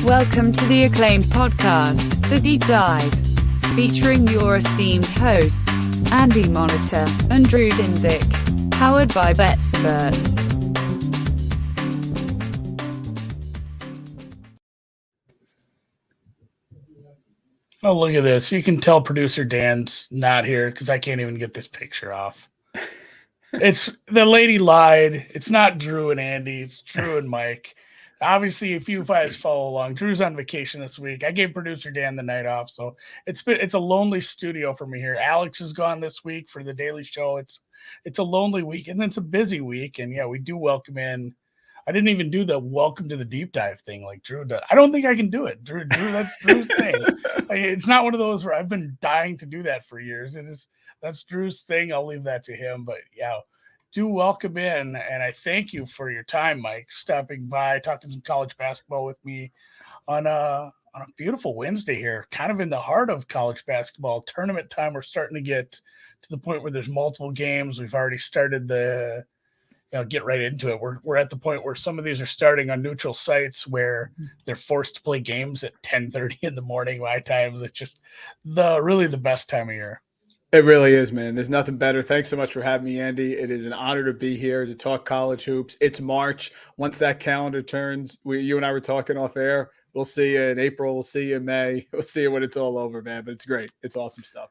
Welcome to the acclaimed podcast, The Deep Dive, featuring your esteemed hosts, Andy Monitor and Drew Dinzik, powered by BetSperts. Oh, look at this. You can tell producer Dan's not here because I can't even get this picture off. It's the lady lied. It's not Drew and Andy. It's Drew and Mike. Obviously, if you guys follow along, Drew's on vacation this week. I gave producer Dan the night off, so it's a lonely studio for me here. Alex is gone this week for the Daily Show. It's a lonely week, and it's a busy week. And yeah, we do welcome in. I didn't even do the welcome to the deep dive thing like Drew does. I don't think I can do it. Drew, that's Drew's thing. It's not one of those where I've been dying to do that for years. That's Drew's thing. I'll leave that to him. But yeah, do welcome in, and I thank you for your time, Mike, stopping by, talking some college basketball with me on a beautiful Wednesday here, kind of in the heart of college basketball tournament time. We're starting to get to the point where there's multiple games. We've already started get right into it. We're at the point where some of these are starting on neutral sites where they're forced to play games at 10:30 in the morning my times. It's just really the best time of year. It really is, man. There's nothing better. Thanks so much for having me, Andy. It is an honor to be here to talk college hoops. It's March. Once that calendar turns, you and I were talking off air. We'll see you in April. We'll see you in May. We'll see you when it's all over, man. But it's great. It's awesome stuff.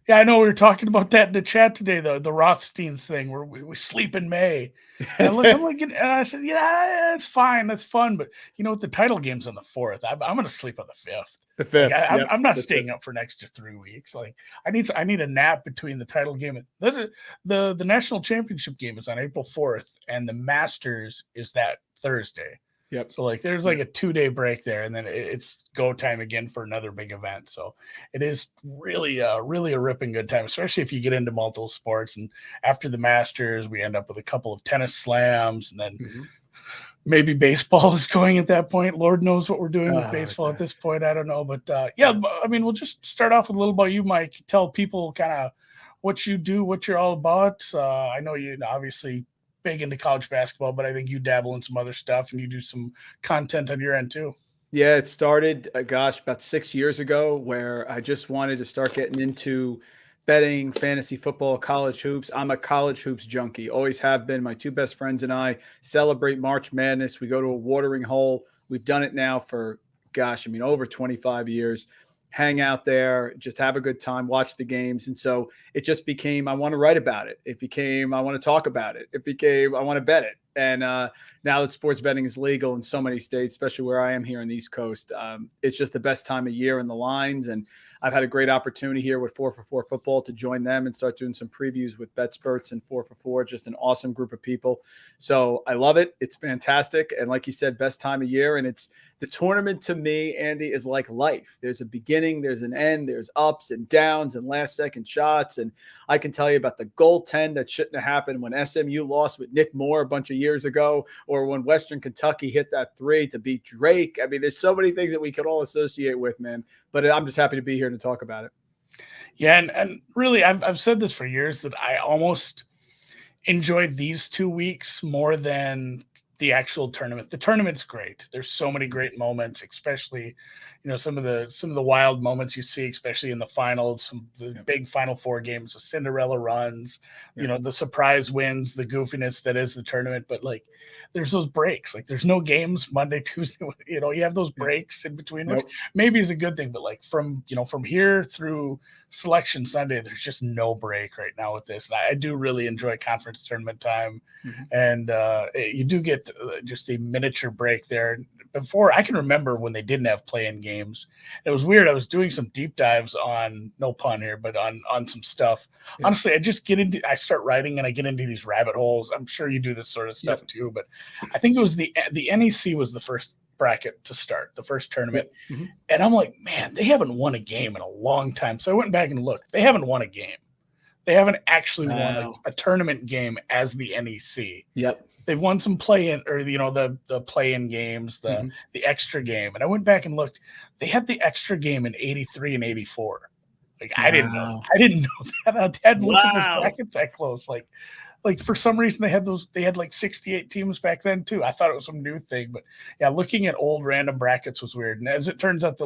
Yeah, I know we were talking about that in the chat today, though, the Rothstein thing where we sleep in May. And and I said, yeah, it's fine. That's fun. But you know what? The title game's on the 4th. I'm going to sleep on the 5th. The 5th. I'm not staying up for an extra 3 weeks. Like I need a nap between the title game. The national championship game is on April 4th, and the Masters is that Thursday. Yep. So there's a 2-day break there, and then it's go time again for another big event. So it is really a ripping good time, especially if you get into multiple sports. And after the Masters, we end up with a couple of tennis slams, and then maybe baseball is going at that point. Lord knows what we're doing with baseball at this point. I don't know, but we'll just start off with a little about you, Mike. Tell people kind of what you do, what you're all about. I know you obviously big into college basketball, but I think you dabble in some other stuff and you do some content on your end too. Yeah, it started, about 6 years ago, where I just wanted to start getting into betting, fantasy football, college hoops. I'm a college hoops junkie, always have been. My two best friends and I celebrate March Madness. We go to a watering hole. We've done it now for, over 25 years. Hang out there, just have a good time, watch the games. And so it just became, I want to write about it. It became, I want to talk about it. It became, I want to bet it. And now that sports betting is legal in so many states, especially where I am here on the East Coast, it's just the best time of year in the lines. And I've had a great opportunity here with 4for4 Football to join them and start doing some previews with BetSperts and 4for4, just an awesome group of people. So I love it. It's fantastic. And like you said, best time of year. And it's the tournament to me, Andy, is like life. There's a beginning, there's an end, there's ups and downs and last second shots. And I can tell you about the goaltend that shouldn't have happened when SMU lost with Nick Moore a bunch of years ago, or when Western Kentucky hit that 3 to beat Drake. I mean, there's so many things that we could all associate with, man. But I'm just happy to be here to talk about it. Yeah, and really, I've said this for years that I almost enjoyed these 2 weeks more than the actual tournament. The tournament's great. There's so many great moments, especially, some of the wild moments you see, especially in the finals, the big Final Four games, the Cinderella runs, the surprise wins, the goofiness that is the tournament. But there's those breaks. There's no games Monday, Tuesday. You have those breaks in between, which maybe is a good thing. But from here through Selection Sunday, there's just no break right now with this. And I do really enjoy conference tournament time, and you do get just a miniature break there. Before, I can remember when they didn't have play-in games. It was weird. I was doing some deep dives on, no pun here, but on some stuff. Yeah. Honestly, I start writing and I get into these rabbit holes. I'm sure you do this sort of stuff too, but I think it was the NEC was the first bracket to start, the first tournament. And I'm like, man, they haven't won a game in a long time. So I went back and looked. They haven't won a game. They haven't actually won a tournament game as the NEC. Yep. They've won some play-in, or the play-in games, the extra game. And I went back and looked. They had the extra game in 83 and 84. I didn't know that. I hadn't looked at those brackets that close. like for some reason they had like 68 teams back then too. I thought it was some new thing, but yeah, looking at old random brackets was weird. And as it turns out,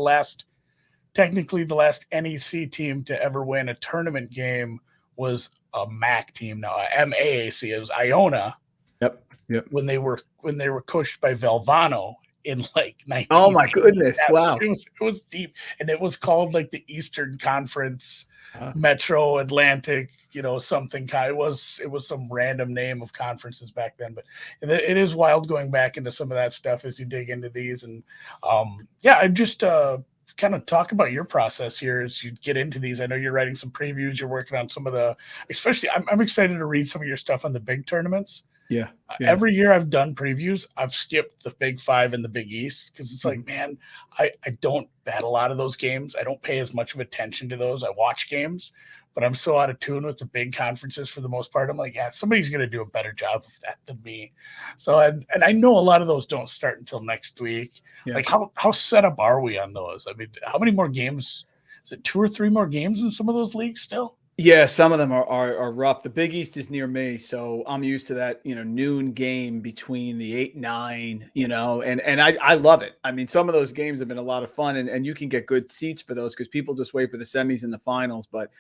technically the last NEC team to ever win a tournament game was a MAC team. Now MAAC, it was Iona. Yep. When they were coached by Valvano in like 19. Oh my goodness! Wow, it was deep, and it was called like the Eastern Conference, Metro Atlantic, something kind. It was some random name of conferences back then, but it is wild going back into some of that stuff as you dig into these. And I just kind of talk about your process here as you get into these. I know you're writing some previews. You're working on some of especially I'm excited to read some of your stuff on the big tournaments. Yeah. Every year I've done previews, I've skipped the Big Five and the Big East because it's like, man, I don't bet a lot of those games. I don't pay as much of attention to those. I watch games, but I'm so out of tune with the big conferences for the most part. I'm like, yeah, somebody's going to do a better job of that than me. So, and I know a lot of those don't start until next week. Yeah. Like how set up are we on those? I mean, how many more games? Is it 2 or 3 more games in some of those leagues still? Yeah, some of them are rough. The Big East is near me, so I'm used to that, noon game between the 8, 9, and I love it. I mean, some of those games have been a lot of fun, and you can get good seats for those because people just wait for the semis and the finals, but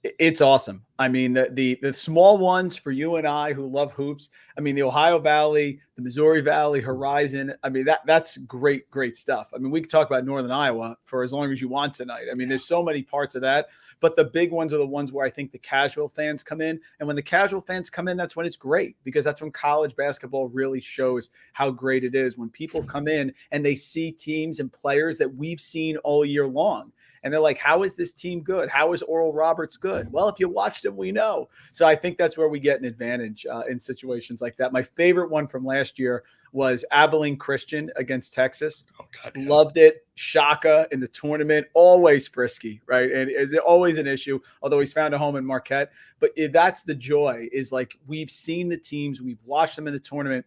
it's awesome. I mean, the small ones for you and I who love hoops. I mean, the Ohio Valley, the Missouri Valley, Horizon. I mean, that's great stuff. I mean, we could talk about Northern Iowa for as long as you want tonight. I mean, there's so many parts of that. But the big ones are the ones where I think the casual fans come in. And when the casual fans come in, that's when it's great because that's when college basketball really shows how great it is. When people come in and they see teams and players that we've seen all year long. And they're like, how is this team good? How is Oral Roberts good? Well, if you watched him, we know. So I think that's where we get an advantage in situations like that. My favorite one from last year was Abilene Christian against Texas. Oh, God, yeah. Loved it. Shaka in the tournament, always frisky, right? And is always an issue, although he's found a home in Marquette. But that's the joy is like we've seen the teams, we've watched them in the tournament.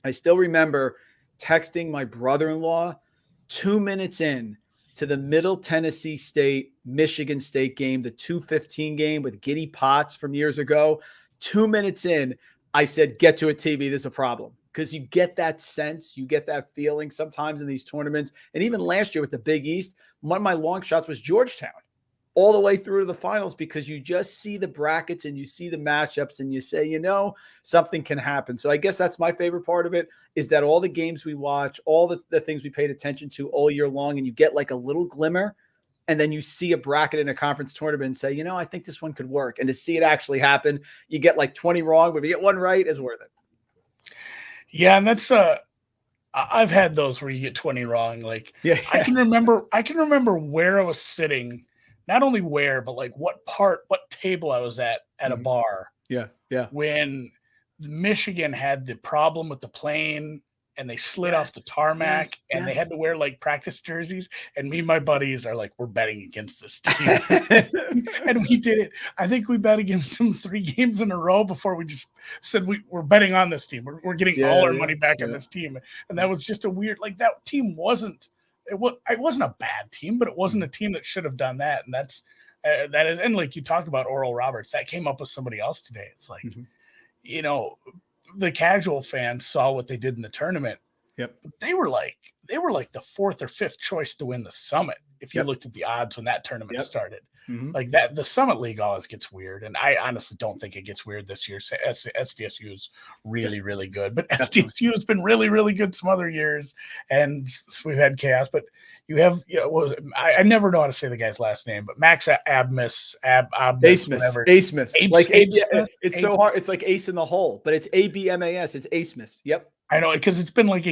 I still remember texting my brother-in-law 2 minutes in to the Middle Tennessee State, Michigan State game, the 2:15 game with Giddy Potts from years ago. 2 minutes in, I said, get to a TV. There's a problem. Because you get that sense, you get that feeling sometimes in these tournaments. And even last year with the Big East, one of my long shots was Georgetown all the way through to the finals because you just see the brackets and you see the matchups and you say, something can happen. So I guess that's my favorite part of it is that all the games we watch, all the things we paid attention to all year long, and you get like a little glimmer. And then you see a bracket in a conference tournament and say, I think this one could work. And to see it actually happen, you get like 20 wrong, but if you get one right, it's worth it. Yeah, and that's I've had those where you get 20 wrong. Like I can remember where I was sitting, not only where, but like what table I was at a bar. Yeah. When Michigan had the problem with the plane and they slid off the tarmac and they had to wear like practice jerseys. And me and my buddies are like, we're betting against this team. And we did it. I think we bet against them 3 games in a row before we just said we're betting on this team. We're getting all our money back on this team. And that was just a weird, like that team wasn't a bad team, but it wasn't a team that should have done that. And that is, and like you talked about Oral Roberts, that came up with somebody else today. It's like, the casual fans saw what they did in the tournament. Yep. They were like the 4th or 5th choice to win the Summit. If you looked at the odds when that tournament started, like that, the Summit League always gets weird. And I honestly don't think it gets weird this year. SDSU is really, really good, but SDSU has been really, really good some other years. And we've had chaos, but you have, I never know how to say the guy's last name, but Max Abmas, whatever. Asmus. Like it's so hard. It's like ace in the hole, but it's ABMAS. It's Asmus. Yep. I know, because it's been like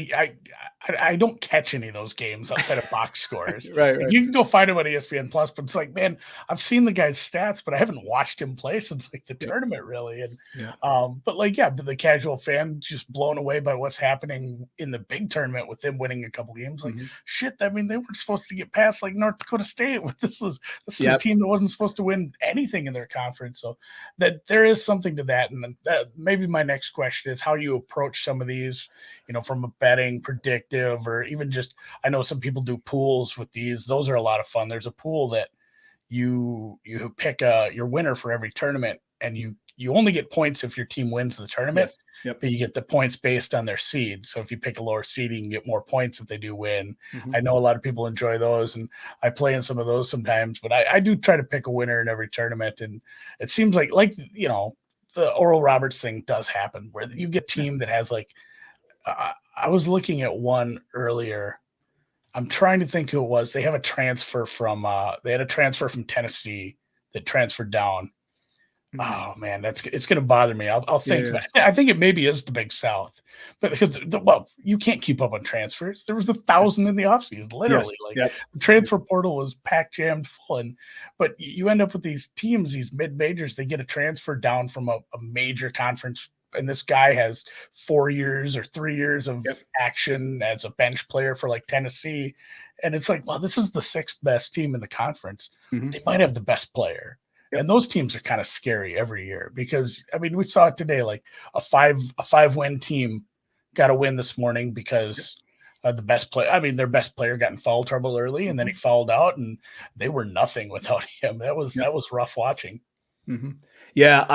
I don't catch any of those games outside of box scores. Right. You can go find them on ESPN Plus, but it's like, man, I've seen the guy's stats, but I haven't watched him play since like the tournament, really. And but the casual fan just blown away by what's happening in the big tournament with them winning a couple games. Like shit, I mean, they weren't supposed to get past like North Dakota State. This is a team that wasn't supposed to win anything in their conference. So that there is something to that. And that maybe my next question is how you approach some of these. From a betting, predictive, or even just, I know some people do pools with these. Those are a lot of fun. There's a pool that you pick your winner for every tournament, and you you only get points if your team wins the tournament. Yes. Yep. But you get the points based on their seed. So if you pick a lower seed, you can get more points if they do win. Mhm. I know a lot of people enjoy those, and I play in some of those sometimes, but I do try to pick a winner in every tournament. And it seems like the Oral Roberts thing does happen where you get a team that has like, I was looking at one earlier. I'm trying to think who it was. They have a transfer from Tennessee that transferred down. Oh man, it's going to bother me. I'll think. Yeah. I think it maybe is the Big South, but because you can't keep up on transfers. There was 1,000 in the offseason, literally. Yes. The transfer portal was packed, jammed full, but you end up with these teams, these mid majors. They get a transfer down from a major conference, and this guy has 4 years or 3 years of action as a bench player for like Tennessee, and it's like, well, this is the 6th best team in the conference. Mhm. They might have the best player. Yep. And those teams are kind of scary every year because, I mean, we saw it today, like a 5-win team got a win this morning because the best player, their best player got in foul trouble early and then he fouled out and they were nothing without him. That was rough watching. Mm-hmm. Yeah.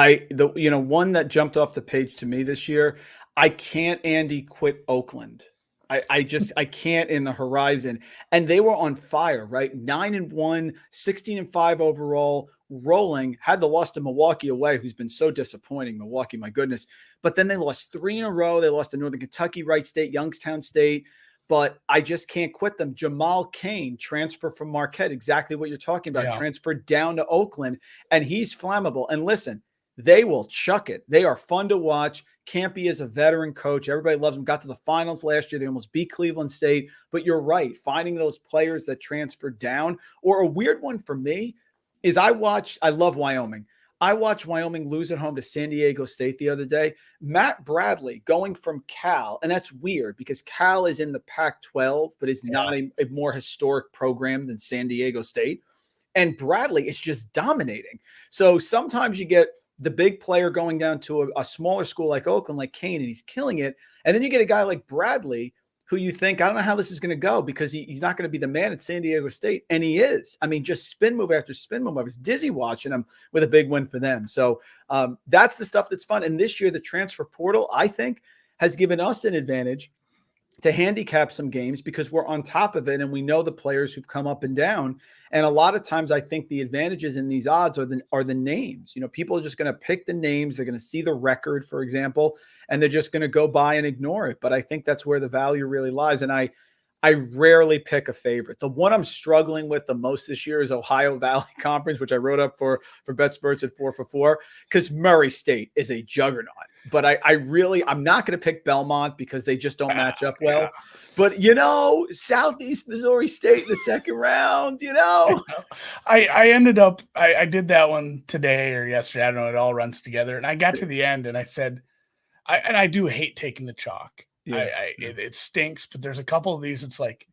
One that jumped off the page to me this year, I can't, Andy, quit Oakland. I can't in the horizon. And they were on fire, right? 9-1, 16-5 overall, rolling, had the loss to Milwaukee away, who's been so disappointing. Milwaukee, my goodness. But then they lost 3 in a row. They lost to Northern Kentucky, Wright State, Youngstown State. But I just can't quit them. Jamal Cain, transfer from Marquette, exactly what you're talking about, transferred down to Oakland, and he's flammable. And listen, they will chuck it. They are fun to watch. Campy is a veteran coach. Everybody loves him. Got to the finals last year. They almost beat Cleveland State. But you're right. Finding those players that transferred down. Or a weird one for me is I love Wyoming. I watched Wyoming lose at home to San Diego State the other day. Matt Bradley going from Cal, and that's weird because Cal is in the Pac-12, but is not a more historic program than San Diego State. And Bradley is just dominating. So sometimes you get the big player going down to a smaller school like Oakland, like Cain, and he's killing it. And then you get a guy like Bradley who you think, I don't know how this is going to go because he's not going to be the man at San Diego State. And he is. I mean, just spin move after spin move. I was dizzy watching him with a big win for them. So that's the stuff that's fun. And this year, the transfer portal, I think, has given us an advantage to handicap some games because we're on top of it and we know the players who've come up and down. And a lot of times I think the advantages in these odds are the names. People are just going to pick the names. They're going to see the record, for example, and they're just going to go by and ignore it. But I think that's where the value really lies. And I rarely pick a favorite. The one I'm struggling with the most this year is Ohio Valley Conference, which I wrote up for BetSperts at 4 for 4, because Murray State is a juggernaut. But I'm not going to pick Belmont because they just don't match up well. But, Southeast Missouri State in the second round, I ended up, I did that one today or yesterday. I don't know. It all runs together. And I got to the end and I said, I do hate taking the chalk. Yeah. It stinks, but there's a couple of these. It's like,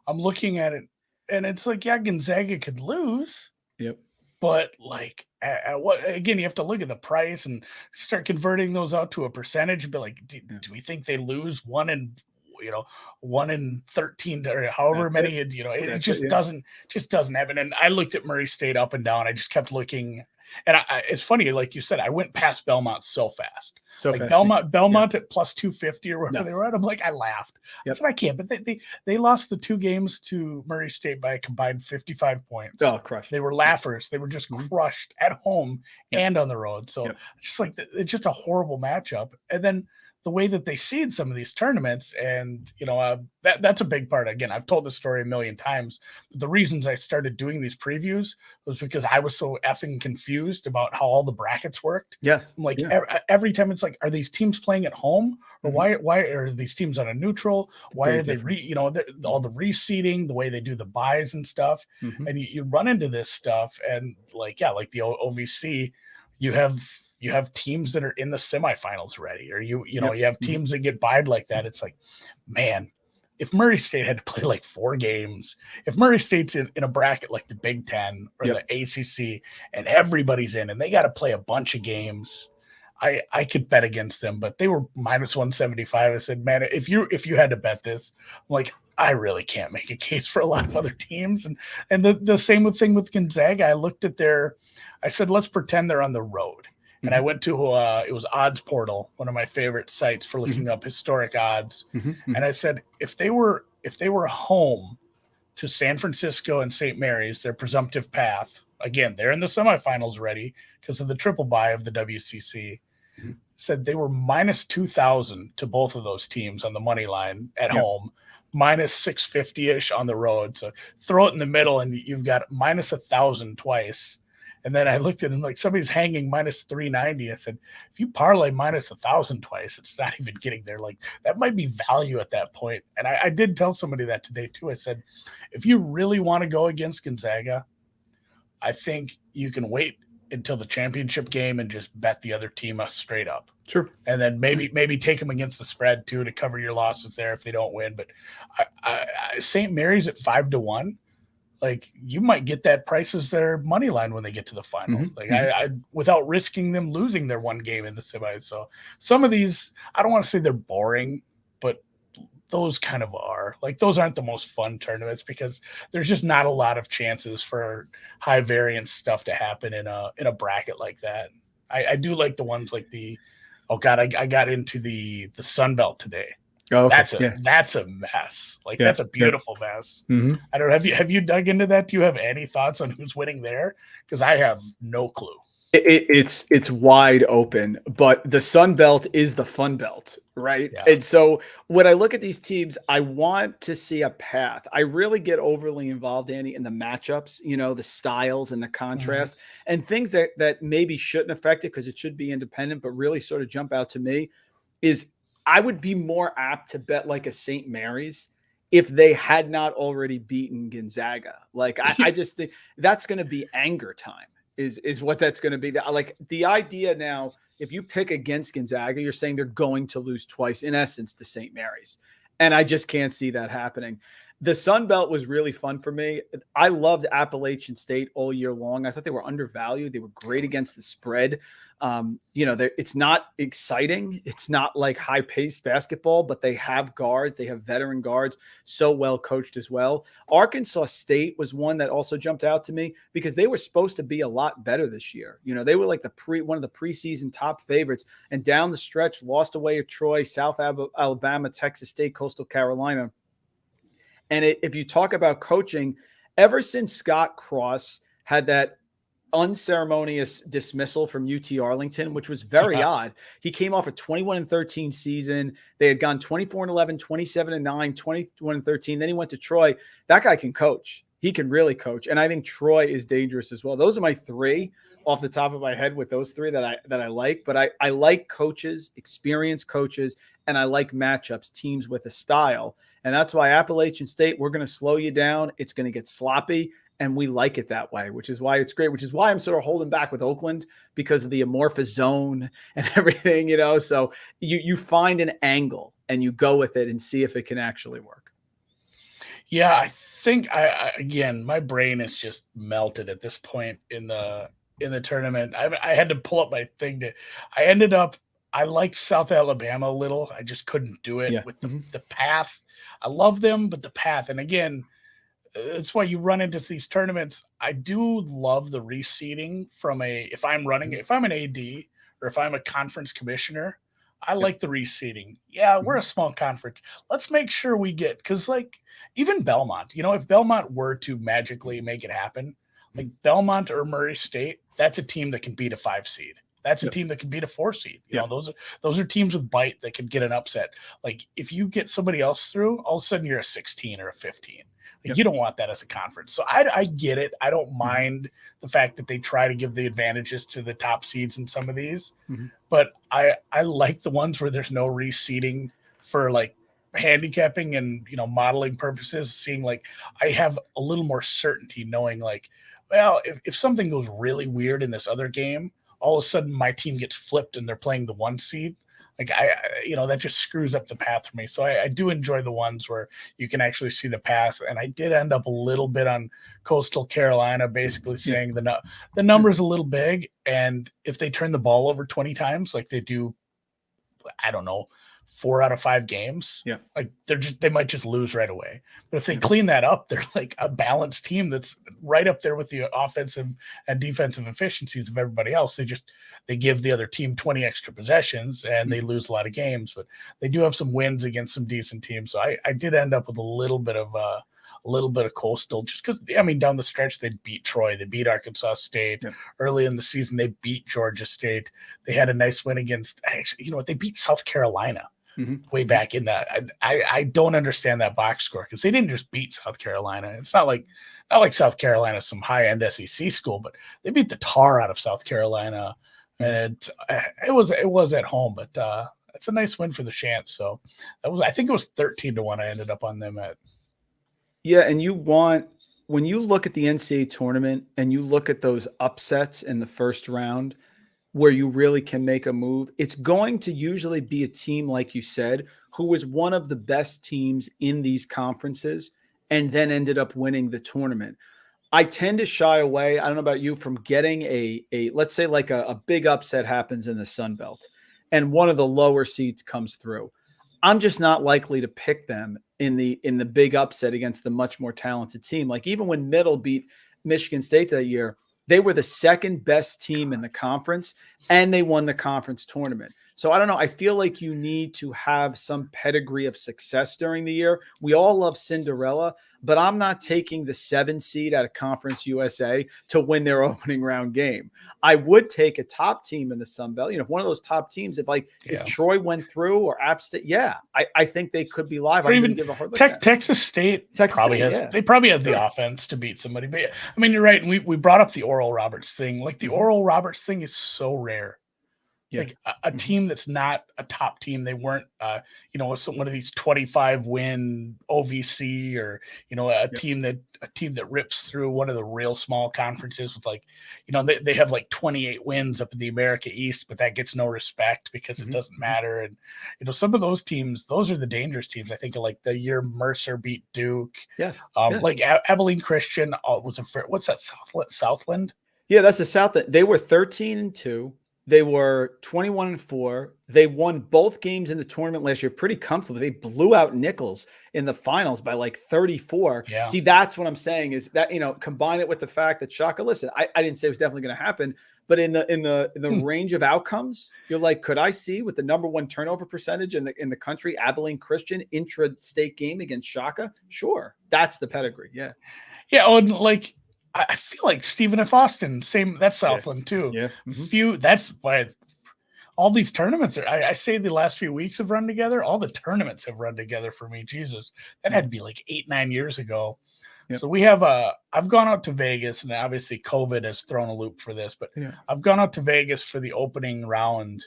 I'm looking at it and it's like, Gonzaga could lose. Yep. But like, at what, again, you have to look at the price and start converting those out to a percentage. But like, do we think they lose 1 in 13 or however many, it just doesn't happen. And I looked at Murray State up and down. I just kept looking. And it's funny, like you said, I went past Belmont so fast. Belmont at plus 250 or whatever they were at. I'm like, I laughed. I said, I can't. But they lost the 2 games to Murray State by a combined 55 points. Oh, crushed. They were laughers. They were just crushed at home and on the road. So it's just like it's just a horrible matchup. And then the way that they seed some of these tournaments, and that's a big part. Again, I've told this story a million times, but the reasons I started doing these previews was because I was so effing confused about how all the brackets worked. Yes. I'm like, every time it's like, are these teams playing at home, or why are these teams on a neutral? Why are they all the reseeding, the way they do the buys and stuff, and you run into this stuff, and like the OVC, you have teams that are in the semifinals ready, or you have teams that get buyed like that. It's like, man, if Murray State had to play like 4 games, if Murray State's in a bracket like the Big Ten or the ACC and everybody's in and they got to play a bunch of games, I could bet against them, but they were minus 175. I said, man, if you had to bet this, I'm like, I really can't make a case for a lot of other teams. And the same thing with Gonzaga. I looked at I said, let's pretend they're on the road. and I went to it was Odds Portal, one of my favorite sites for looking up historic odds. And I said if they were home to San Francisco and St. Mary's, their presumptive path, again, they're in the semifinals already because of the triple bye of the WCC. Said they were minus 2,000 to both of those teams on the money line at home, minus 650-ish on the road. So throw it in the middle and you've got minus 1,000 twice. And then I looked at it and like somebody's hanging minus 390. I said, if you parlay minus 1,000 twice, it's not even getting there. Like that might be value at that point. And I did tell somebody that today too. I said, if you really want to go against Gonzaga, I think you can wait until the championship game and just bet the other team straight up. Sure. And then maybe take them against the spread too to cover your losses there if they don't win. But St. Mary's at 5-1, like you might get that price as their money line when they get to the finals. Like I without risking them losing their one game in the semis. So some of these, I don't want to say they're boring, but those kind of are. Like those aren't the most fun tournaments because there's just not a lot of chances for high variance stuff to happen in a bracket like that. I do like the ones like I got into the Sun Belt today. Oh, okay. That's a mess. Like that's a beautiful mess. I don't know. Have you dug into that? Do you have any thoughts on who's winning there? Because I have no clue. It's wide open, but the Sun Belt is the fun belt, right? Yeah. And so when I look at these teams, I want to see a path. I really get overly involved, Andy, in the matchups, the styles and the contrast and things that maybe shouldn't affect it because it should be independent, but really sort of jump out to me is I would be more apt to bet like a St. Mary's if they had not already beaten Gonzaga. Like I just think that's going to be anger time. Is what that's going to be. Like the idea now, if you pick against Gonzaga, you're saying they're going to lose twice, in essence, to St. Mary's. And I just can't see that happening. The Sun Belt was really fun for me. I loved Appalachian State all year long. I thought they were undervalued. They were great against the spread. It's not exciting. It's not like high-paced basketball, but they have guards. They have veteran guards, so well coached as well. Arkansas State was one that also jumped out to me because they were supposed to be a lot better this year. They were like one of the preseason top favorites, and down the stretch lost away at Troy, South Alabama, Texas State, Coastal Carolina. And if you talk about coaching, ever since Scott Cross had that unceremonious dismissal from UT Arlington, which was very odd. He came off a 21-13 season. They had gone 24-11, 27-9, 21-13. Then he went to Troy. That guy can coach. He can really coach. And I think Troy is dangerous as well. Those are my three off the top of my head with those three that I like. But I like coaches, experienced coaches, and I like matchups, teams with a style. And that's why Appalachian State, we're going to slow you down. It's going to get sloppy. And we like it that way, which is why it's great, which is why I'm sort of holding back with Oakland because of the amorphous zone and everything, So you find an angle and you go with it and see if it can actually work. Yeah, I think again, my brain is just melted at this point in the tournament. I had to pull up my thing I liked South Alabama a little. I just couldn't do it with the path. I love them, but the path. And again, that's why you run into these tournaments. I do love the reseeding if I'm an AD or if I'm a conference commissioner, I like the reseeding. Yeah, we're a small conference. Let's make sure we because like even Belmont, if Belmont were to magically make it happen, like Belmont or Murray State, that's a team that can beat a 5 seed. That's a team that can beat a 4 seed. Those are teams with bite that can get an upset. Like if you get somebody else through, all of a sudden you're a 16 or a 15. You don't want that as a conference. So I get it. I don't mind the fact that they try to give the advantages to the top seeds in some of these. But I like the ones where there's no reseeding for like handicapping and, modeling purposes, seeing like I have a little more certainty knowing like, well, if something goes really weird in this other game, all of a sudden my team gets flipped and they're playing the 1 seed. Like that just screws up the path for me. So I do enjoy the ones where you can actually see the path. And I did end up a little bit on Coastal Carolina, basically saying the number's a little big. And if they turn the ball over 20 times, like they do, I don't know, 4 out of 5 games, Yeah. like they might just lose right away. But if they clean that up, they're like a balanced team that's right up there with the offensive and defensive efficiencies of everybody else. They give the other team 20 extra possessions and they lose a lot of games, but they do have some wins against some decent teams. So I did end up with a little bit of Coastal, just because, I mean, down the stretch, they beat Troy, they beat Arkansas State. Yeah. Early in the season, they beat Georgia State. They had a nice win against, actually, you know what, they beat South Carolina way back in that. I don't understand that box score, because they didn't just beat South Carolina. It's not like South Carolina is some high-end SEC school, but they beat the tar out of South Carolina, and it was at home, but it's a nice win for the Chants. So I think it was 13-1. I ended up on them at. Yeah, and when you look at the NCAA tournament and you look at those upsets in the first round where you really can make a move, it's going to usually be a team, like you said, who was one of the best teams in these conferences and then ended up winning the tournament. I tend to shy away, I don't know about you, from getting a let's say like a big upset happens in the Sun Belt and one of the lower seeds comes through. I'm just not likely to pick them in the big upset against the much more talented team. Like even when Middle beat Michigan State that year, they were the second best team in the conference and they won the conference tournament. So I don't know. I feel like you need to have some pedigree of success during the year. We all love Cinderella, but I'm not taking the 7 seed out of Conference USA to win their opening round game. I would take a top team in the Sun Belt. You know, if one of those top teams, if Troy went through or App State, I think they could be live. Or even give a hard look at Texas State probably has the offense to beat somebody. But I mean, you're right. And we brought up the Oral Roberts thing. Like the Oral Roberts thing is so rare. Yeah. Like a team that's not a top team. They weren't, one of these 25 win OVC or, a team that rips through one of the real small conferences with they have like 28 wins up in the America East, but that gets no respect because it doesn't matter. And, some of those teams, those are the dangerous teams. I think of like the year Mercer beat Duke. Yes. Like Abilene Christian what's that? Southland? Yeah, that's the Southland. They were 13-2. They were 21-4. They won both games in the tournament last year pretty comfortably. They blew out Nichols in the finals by like 34. Yeah. See, that's what I'm saying is that, combine it with the fact that Shaka, listen, I didn't say it was definitely going to happen, but in the range of outcomes, you're like, could I see with the number 1 turnover percentage in the country, Abilene Christian intra-state game against Shaka? Sure. That's the pedigree. Yeah. Yeah. Oh, and like, I feel like Stephen F. Austin, that's Southland too. Yeah. That's why all these tournaments I say the last few weeks have run together. All the tournaments have run together for me. Jesus, that had to be like 8-9 years ago. Yep. So we have I've gone out to Vegas, and obviously COVID has thrown a loop for this, but I've gone out to Vegas for the opening round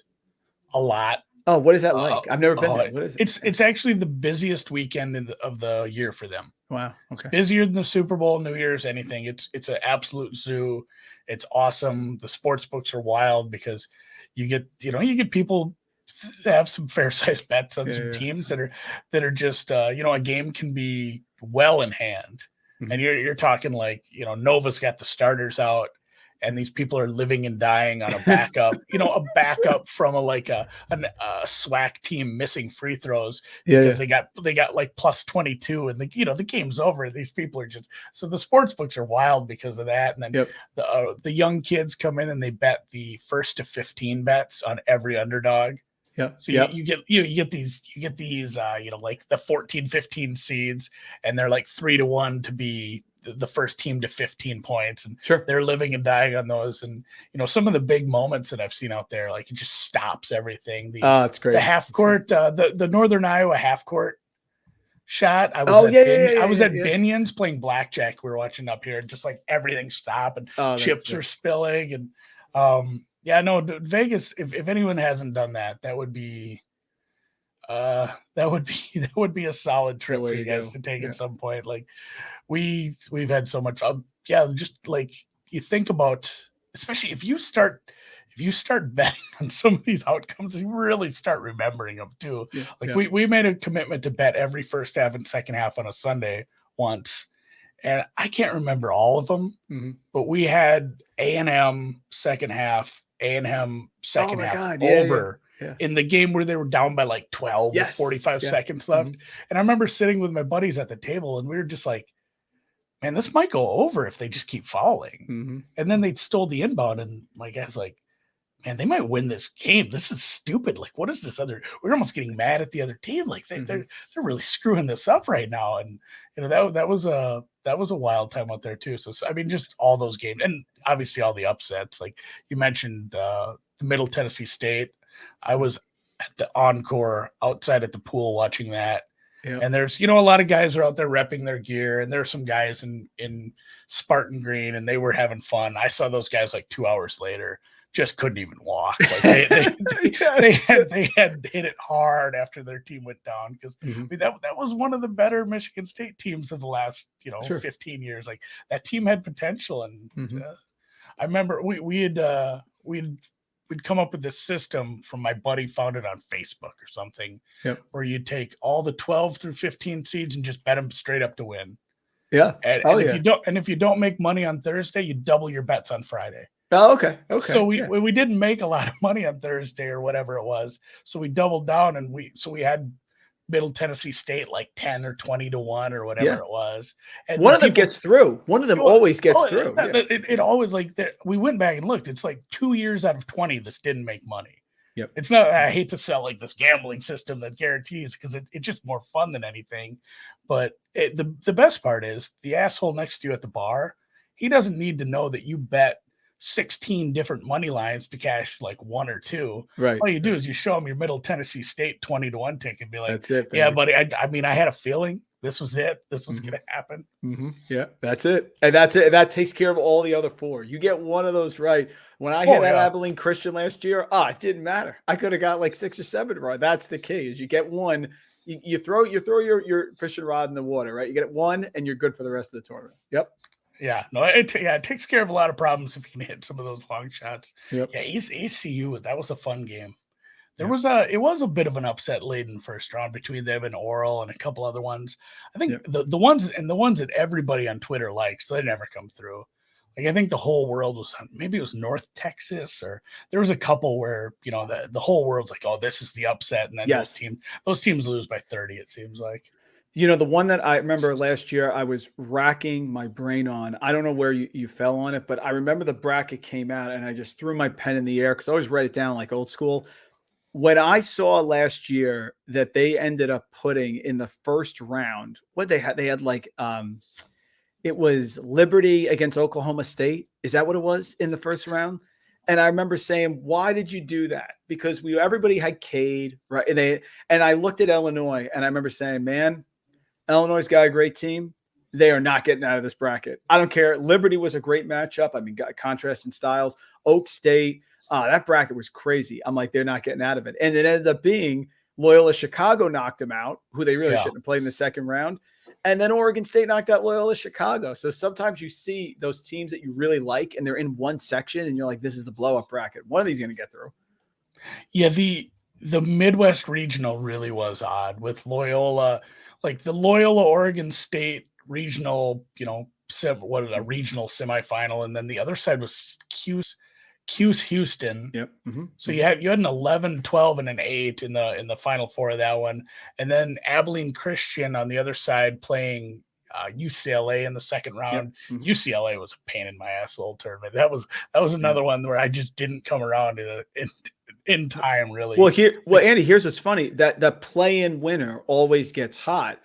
a lot. Oh, what is that like? I've never been there. What is it? It's actually the busiest weekend of the year for them. Wow. Okay. It's busier than the Super Bowl, New Year's, anything. It's an absolute zoo. It's awesome. The sports books are wild because you get people that have some fair sized bets on some teams that are just a game can be well in hand. And you're talking like, Nova's got the starters out, and these people are living and dying on a backup, a backup from a SWAC team missing free throws because they got like plus 22, and the game's over. These people are so the sports books are wild because of that. And then the young kids come in and they bet the 1st to 15 bets on every underdog. Yeah. So you get these like the 14, 15 seeds, and they're like 3-1 to be the first team to 15 points, and they're living and dying on those. And some of the big moments that I've seen out there, like it just stops everything. It's great. The half court, the Northern Iowa half court shot. I was at Binion's playing blackjack. We were watching up here, and just like everything stopped, and chips are spilling. And Vegas. If anyone hasn't done that, that would be a solid trip for you guys to take at some point. Like we've had so much fun. Just like you think about, especially if you start betting on some of these outcomes, you really start remembering them too. We made a commitment to bet every first half and second half on a Sunday once, and I can't remember all of them, but we had A&M second half, A&M second half over. in the game where they were down by like 12 with 45 seconds left. And I remember sitting with my buddies at the table and we were just like, man, this might go over if they just keep fouling. And then they stole the inbound and my guy's like, man, they might win this game. This is stupid. Like, what is this other? We're almost getting mad at the other team. Like they're really screwing this up right now. And that was a wild time out there too. So I mean, just all those games, and obviously all the upsets. Like you mentioned, the Middle Tennessee State. I was at the Encore outside at the pool watching that. And there's, a lot of guys are out there repping their gear, and there's some guys in Spartan Green, and they were having fun. I saw those guys like 2 hours later. Just couldn't even walk. Like they had hit it hard after their team went down because I mean, that was one of the better Michigan State teams of the last 15 years. Like that team had potential, and I remember we'd come up with this system from my buddy found it on Facebook or something, where you'd take all the 12 through 15 seeds and just bet them straight up to win. If you don't make money on Thursday, you double your bets on Friday. Oh, okay. So we didn't make a lot of money on Thursday or whatever it was. So we doubled down and we had Middle Tennessee State like 10 or 20 to 1 or whatever it was. And one of them gets through. One of them always gets through. It always we went back and looked. It's like 2 years out of 20 this didn't make money. It's not. I hate to sell like this gambling system that guarantees because it's just more fun than anything. But the best part is the asshole next to you at the bar. He doesn't need to know that you bet 16 different money lines to cash like 1 or 2. Right. All you do is you show them your Middle Tennessee State 20 to 1 ticket and be like, that's it, baby. Yeah, buddy. I mean, I had a feeling this was it. This was going to happen. Yeah, that's it. And that's it. That takes care of all the other 4. You get one of those right. When I hit Abilene Christian last year, it didn't matter. I could have got like 6 or 7 right. That's the key is you get one, you throw your fishing rod in the water, right? You get one and you're good for the rest of the tournament. Yep. Yeah, no, it takes care of a lot of problems if you can hit some of those long shots. Yep. Yeah, ECU, that was a fun game. It was a bit of an upset late in the first round between them and Oral and a couple other ones. I think the ones that everybody on Twitter likes, they never come through. Like I think the whole world was maybe it was North Texas or there was a couple where the whole world's like, oh, this is the upset, and then those teams lose by 30. It seems like. The one that I remember last year, I was racking my brain on. I don't know where you fell on it, but I remember the bracket came out and I just threw my pen in the air because I always write it down like old school. When I saw last year that they ended up putting in the first round, what they had like it was Liberty against Oklahoma State. Is that what it was in the first round? And I remember saying, why did you do that? Because everybody had Cade, right? And I looked at Illinois and I remember saying, man, Illinois got a great team. They are not getting out of this bracket. I don't care. Liberty was a great matchup. I mean, got contrast in styles. Oak State, that bracket was crazy. I'm like, they're not getting out of it. And it ended up being Loyola Chicago knocked them out, who they really shouldn't have played in the second round. And then Oregon State knocked out Loyola Chicago. So sometimes you see those teams that you really like, and they're in one section, and you're like, this is the blow-up bracket. One of these is going to get through. Yeah, the Midwest Regional really was odd with Loyola. Like the Loyola Oregon State regional, regional semifinal, and then the other side was Cuse Houston. Yep. So you had an 11, 12, and an 8 in the final 4 of that one, and then Abilene Christian on the other side playing UCLA in the second round. UCLA was a pain in my ass little tournament. That was another one where I just didn't come around in time, really. Well, Andy, here's what's funny: that the play-in winner always gets hot.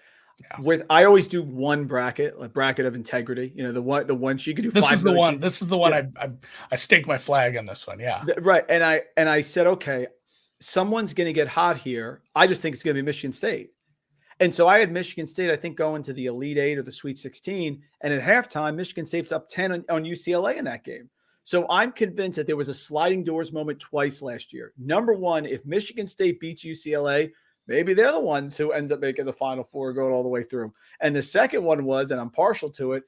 Yeah. I always do one bracket, a bracket of integrity. The one you could do. This is the one. This is the one. I stake my flag on this one. Yeah. Right. And I said, okay, someone's going to get hot here. I just think it's going to be Michigan State. And so I had Michigan State, I think, going to the Elite 8 or the Sweet 16. And at halftime, Michigan State's up 10 on UCLA in that game. So I'm convinced that there was a sliding doors moment twice last year. Number one, if Michigan State beats UCLA, maybe they're the ones who end up making the Final Four, going all the way through. And the second one was, and I'm partial to it,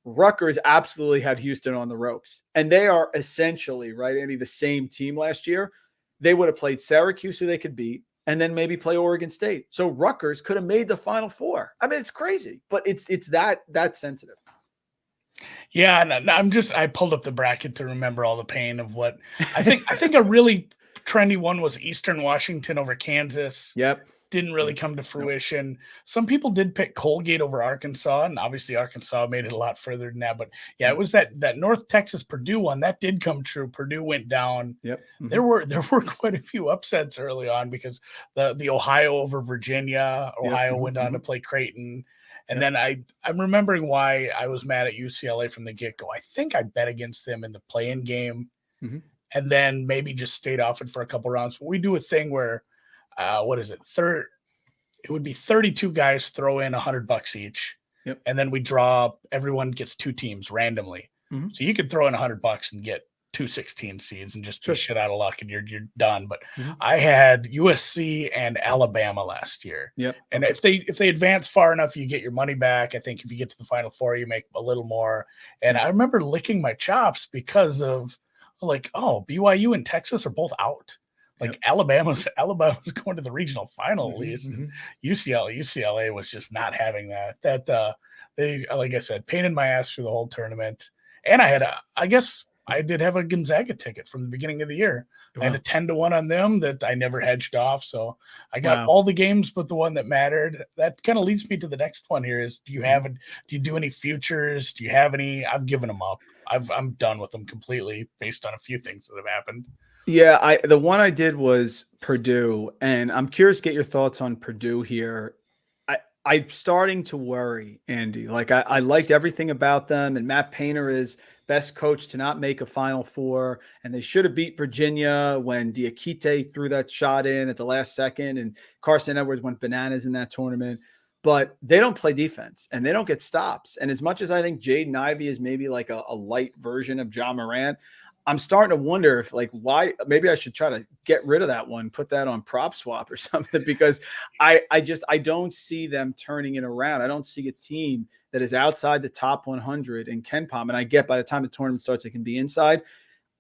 Rutgers absolutely had Houston on the ropes. And they are essentially, right, Andy, the same team last year. They would have played Syracuse, who they could beat, and then maybe play Oregon State. So Rutgers could have made the Final Four. I mean, it's crazy, but it's that sensitive. Yeah, and I pulled up the bracket to remember all the pain of what I think. I think a really trendy one was Eastern Washington over Kansas. Yep. Didn't really come to fruition. Some people did pick Colgate over Arkansas, and obviously Arkansas made it a lot further than that. But yeah, it was that North Texas Purdue one that did come true. Purdue went down. Yep. There were quite a few upsets early on because the Ohio over Virginia. Ohio went on to play Creighton. And then I'm remembering why I was mad at UCLA from the get-go. I think I bet against them in the play-in game, and then maybe just stayed off it for a couple rounds. We do a thing where what is it? It would be 32 guys throw in $100 each. Yep. And then we draw, everyone gets 2 teams randomly. So you could throw in $100 and get 2 16 seeds and just be shit out of luck and you're done. But I had USC and Alabama last year. Yep. And if they advance far enough, you get your money back. I think if you get to the Final Four, you make a little more. And I remember licking my chops because of like, oh, BYU and Texas are both out. Like Alabama's going to the regional final at least. And UCLA was just not having that. They, like I said, pain in my ass through the whole tournament. And I guess I did have a Gonzaga ticket from the beginning of the year. I had a 10-1 on them that I never hedged off. So I got all the games but the one that mattered. That kind of leads me to the next one here is, do you do any futures? Do you have any? I've given them up. I'm done with them completely based on a few things that have happened. Yeah, the one I did was Purdue, and I'm curious to get your thoughts on Purdue here. I'm starting to worry, Andy. Like I liked everything about them, and Matt Painter is best coach to not make a Final Four, and they should have beat Virginia when Diakite threw that shot in at the last second, and Carson Edwards went bananas in that tournament. But they don't play defense, and they don't get stops. And as much as I think Jaden Ivey is maybe like a light version of John Morant, I'm starting to wonder if why maybe I should try to get rid of that one, put that on prop swap or something, because I don't see them turning it around. I don't see a team that is outside the top 100 in KenPom. And I get by the time the tournament starts, it can be inside.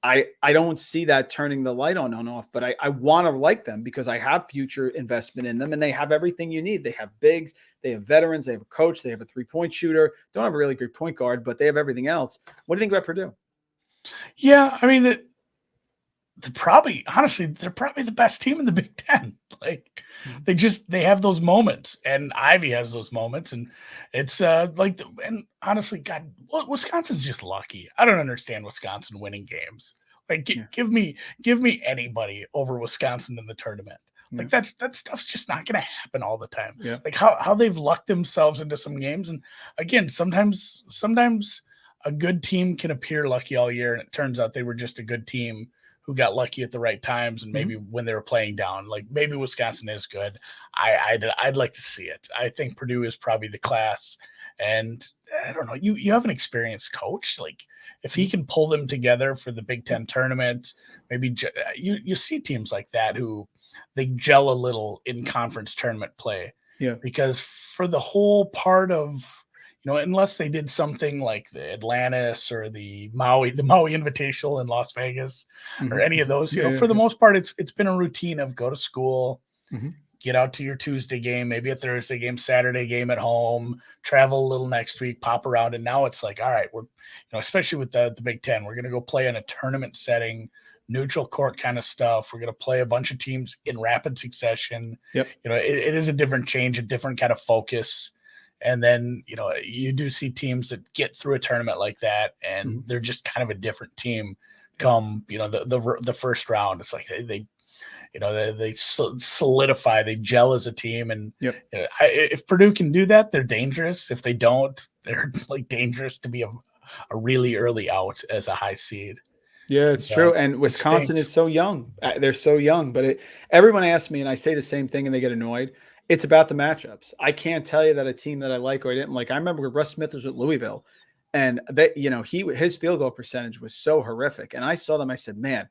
I don't see that turning the light on and off, but I want to like them because I have future investment in them and they have everything you need. They have bigs, they have veterans, they have a coach, they have a 3-point shooter. Don't have a really great point guard, but they have everything else. What do you think about Purdue? Yeah, I mean, they're probably the best team in the Big Ten. Like they have those moments, and Ivy has those moments, and it's and honestly, God, Wisconsin's just lucky. I don't understand Wisconsin winning games. Like, give me anybody over Wisconsin in the tournament. Like that stuff's just not going to happen all the time. Yeah. Like how they've lucked themselves into some games, and again, sometimes a good team can appear lucky all year, and it turns out they were just a good team who got lucky at the right times, and maybe when they were playing down. Like maybe Wisconsin is good. I'd like to see it. I think Purdue is probably the class, and I don't know. You have an experienced coach. Like if he can pull them together for the Big Ten tournament, maybe you see teams like that who they gel a little in conference tournament play. Yeah, because for the whole part of, unless they did something like the Atlantis or the Maui Invitational in Las Vegas or any of those, for the most part, it's been a routine of go to school, get out to your Tuesday game, maybe a Thursday game, Saturday game at home, travel a little next week, pop around. And now it's like, all right, we're, especially with the Big Ten, we're going to go play in a tournament setting, neutral court kind of stuff. We're going to play a bunch of teams in rapid succession. Yep. It is a different change, a different kind of focus. And then, you do see teams that get through a tournament like that, and they're just kind of a different team come, the first round. It's like they solidify, they gel as a team. And if Purdue can do that, they're dangerous. If they don't, they're like dangerous to be a really early out as a high seed. Yeah, it's true. And Wisconsin is so young. They're so young, but everyone asks me, and I say the same thing and they get annoyed. It's about the matchups. I can't tell you that a team that I like or I didn't like. I remember Russ Smith was at Louisville, and his field goal percentage was so horrific. And I saw them. I said, man,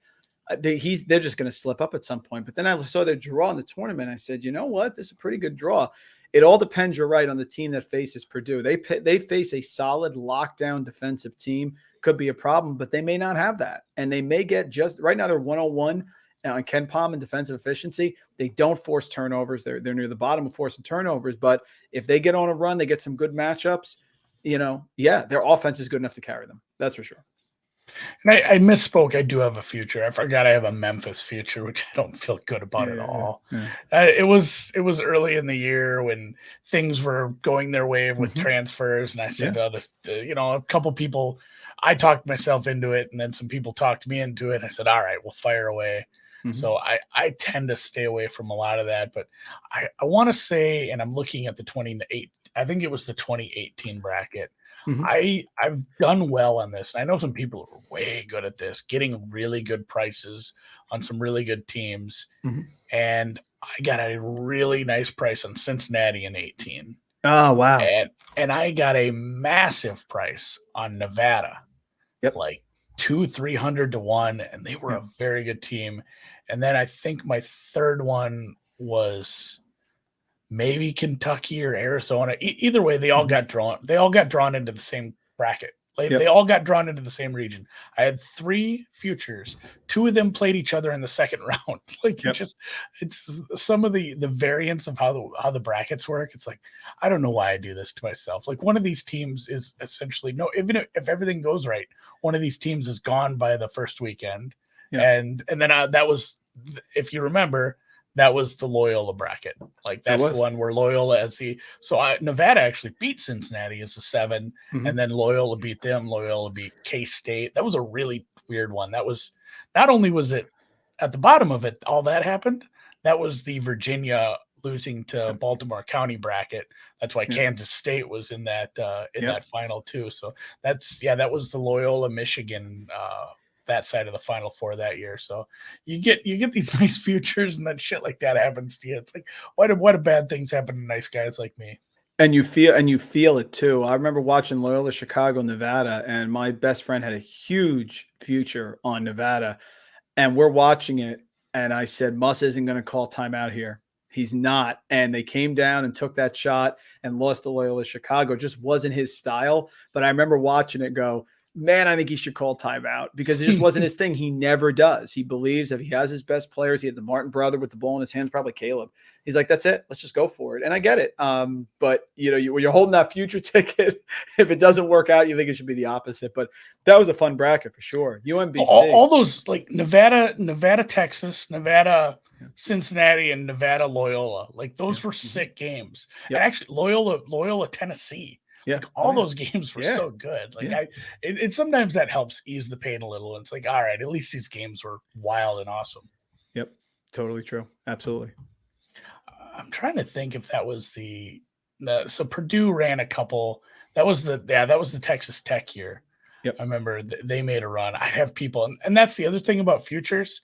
they're just going to slip up at some point. But then I saw their draw in the tournament. I said, you know what? This is a pretty good draw. It all depends. You're right on the team that faces Purdue. They face a solid lockdown defensive team. Could be a problem, but they may not have that, and they may get just right now. They're 101. On KenPom and defensive efficiency. They don't force turnovers. They're near the bottom of forcing turnovers. But if they get on a run, they get some good matchups, their offense is good enough to carry them. That's for sure. And I misspoke. I do have a future. I forgot I have a Memphis future, which I don't feel good about at all. Yeah. It was early in the year when things were going their way with Mhm. transfers, and I said, Yeah. "Oh, this," a couple people. I talked myself into it, and then some people talked me into it. I said, "All right, we'll fire away." Mhm. So I tend to stay away from a lot of that, but I want to say, and I'm looking at the 28. I think it was the 2018 bracket. Mhm. I've done well on this. I know some people are way good at this, getting really good prices on some really good teams. Mhm. And I got a really nice price on Cincinnati in 18. Oh, wow. And I got a massive price on Nevada, Yep. like 300 to 1, and they were Yep. a very good team. And then I think my third one was maybe Kentucky or Arizona. Either way, they all Mhm. got drawn. They all got drawn into the same bracket. Like they Yep. all got drawn into the same region. I had 3 futures. 2 of them played each other in the second round. Like Yep. it's some of the variants of how the brackets work. It's like I don't know why I do this to myself. Like one of these teams is essentially no. Even if everything goes right, one of these teams is gone by the first weekend, Yep. and then that was, if you remember, that was the Loyola bracket. Like That that's the was. one where Loyola as the Nevada actually beat Cincinnati as the 7, Mhm. and then Loyola beat them. Loyola beat K-State. That was a really weird one. That was not only was it at the bottom of it, all that happened. That was the Virginia losing to Baltimore County bracket. That's why Yep. Kansas State was in that Yep. final too. So that was the Loyola Michigan that side of the Final Four that year. So you get these nice futures, and then shit like that happens to you. It's like why do bad things happen to nice guys like me? And you feel it too. I remember watching Loyola Chicago, Nevada, and my best friend had a huge future on Nevada. And we're watching it, and I said, Muss isn't going to call timeout here. He's not. And they came down and took that shot and lost to Loyola Chicago. It just wasn't his style. But I remember watching it go, man, I think he should call timeout because it just wasn't his thing. He never does. He believes if he has his best players, he had the Martin brother with the ball in his hands, probably Caleb. He's like, that's it. Let's just go for it. And I get it. But when you're holding that future ticket, if it doesn't work out, you think it should be the opposite. But that was a fun bracket for sure. UMBC. All those like Nevada, Texas, Nevada, Cincinnati, and Nevada Loyola. Like those were sick games. Yep. And actually Loyola, Tennessee. Yeah. Like all those games were Yeah. so good. Like Yeah. it sometimes that helps ease the pain a little. And it's like, all right, at least these games were wild and awesome. Yep. Totally true. Absolutely. I'm trying to think if that was so Purdue ran a couple. That was the Texas Tech year. Yep. I remember they made a run. I have people, and that's the other thing about futures.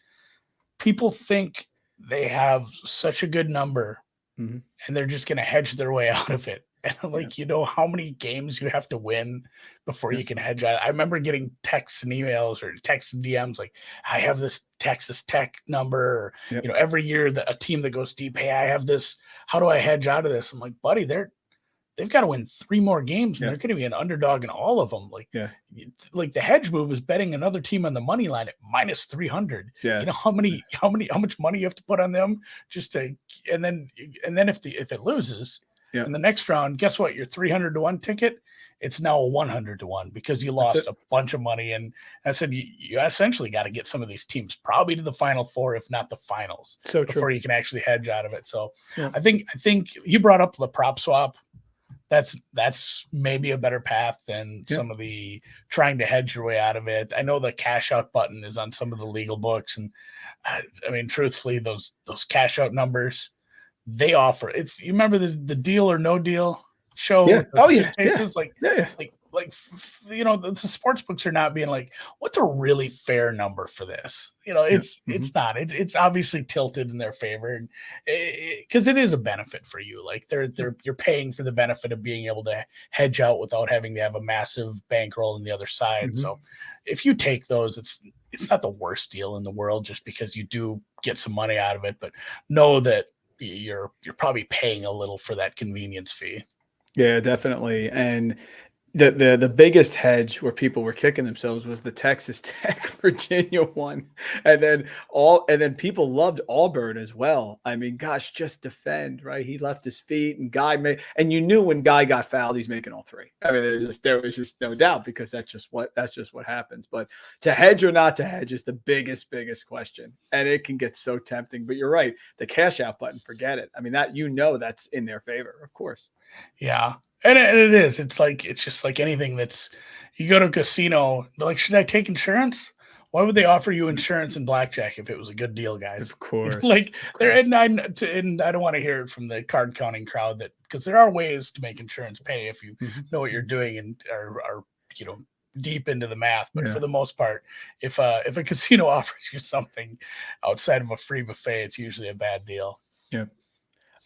People think they have such a good number, Mm-hmm. and they're just going to hedge their way out of it. And like, how many games you have to win before you can hedge out. I remember getting texts and emails or texts and DMs like, I have this Texas Tech number. Or, every year a team that goes deep, hey, I have this. How do I hedge out of this? I'm like, buddy, they've got to win 3 more games, and they're going to be an underdog in all of them. Like the hedge move is betting another team on the money line at minus 300. Yes. You know how much money you have to put on them just to, and then if it loses in the next round, guess what? Your 300 to 1 ticket, it's now a 100 to 1 because you lost a bunch of money. And I said you essentially got to get some of these teams probably to the Final Four, if not the finals, before you can actually hedge out of it. So I think you brought up the prop swap. That's maybe a better path than some of the trying to hedge your way out of it. I know the cash out button is on some of the legal books, and I mean, truthfully, those cash out numbers they offer. You remember the Deal or No Deal show? Yeah. Cases like the sports books are not being like, what's a really fair number for this? It's not. It's obviously tilted in their favor because it is a benefit for you. Like you're paying for the benefit of being able to hedge out without having to have a massive bankroll on the other side. Mm-hmm. So if you take those, it's not the worst deal in the world just because you do get some money out of it, but know that you're probably paying a little for that convenience fee. Yeah, definitely. And The biggest hedge where people were kicking themselves was the Texas Tech Virginia one, and then people loved Auburn as well. I mean, gosh, just defend, right? He left his feet, and and you knew when Guy got fouled, he's making all three. I mean, there was just no doubt, because that's just what happens. But to hedge or not to hedge is the biggest question, and it can get so tempting. But you're right, the cash out button, forget it. I mean, that's in their favor, of course. Yeah. And it is. It's just like anything that's, you go to a casino, they're like, should I take insurance? Why would they offer you insurance in blackjack if it was a good deal, guys? Of course. And I don't want to hear it from the card counting crowd, because there are ways to make insurance pay if you know what you're doing and are deep into the math. But for the most part, if a casino offers you something outside of a free buffet, it's usually a bad deal. Yeah.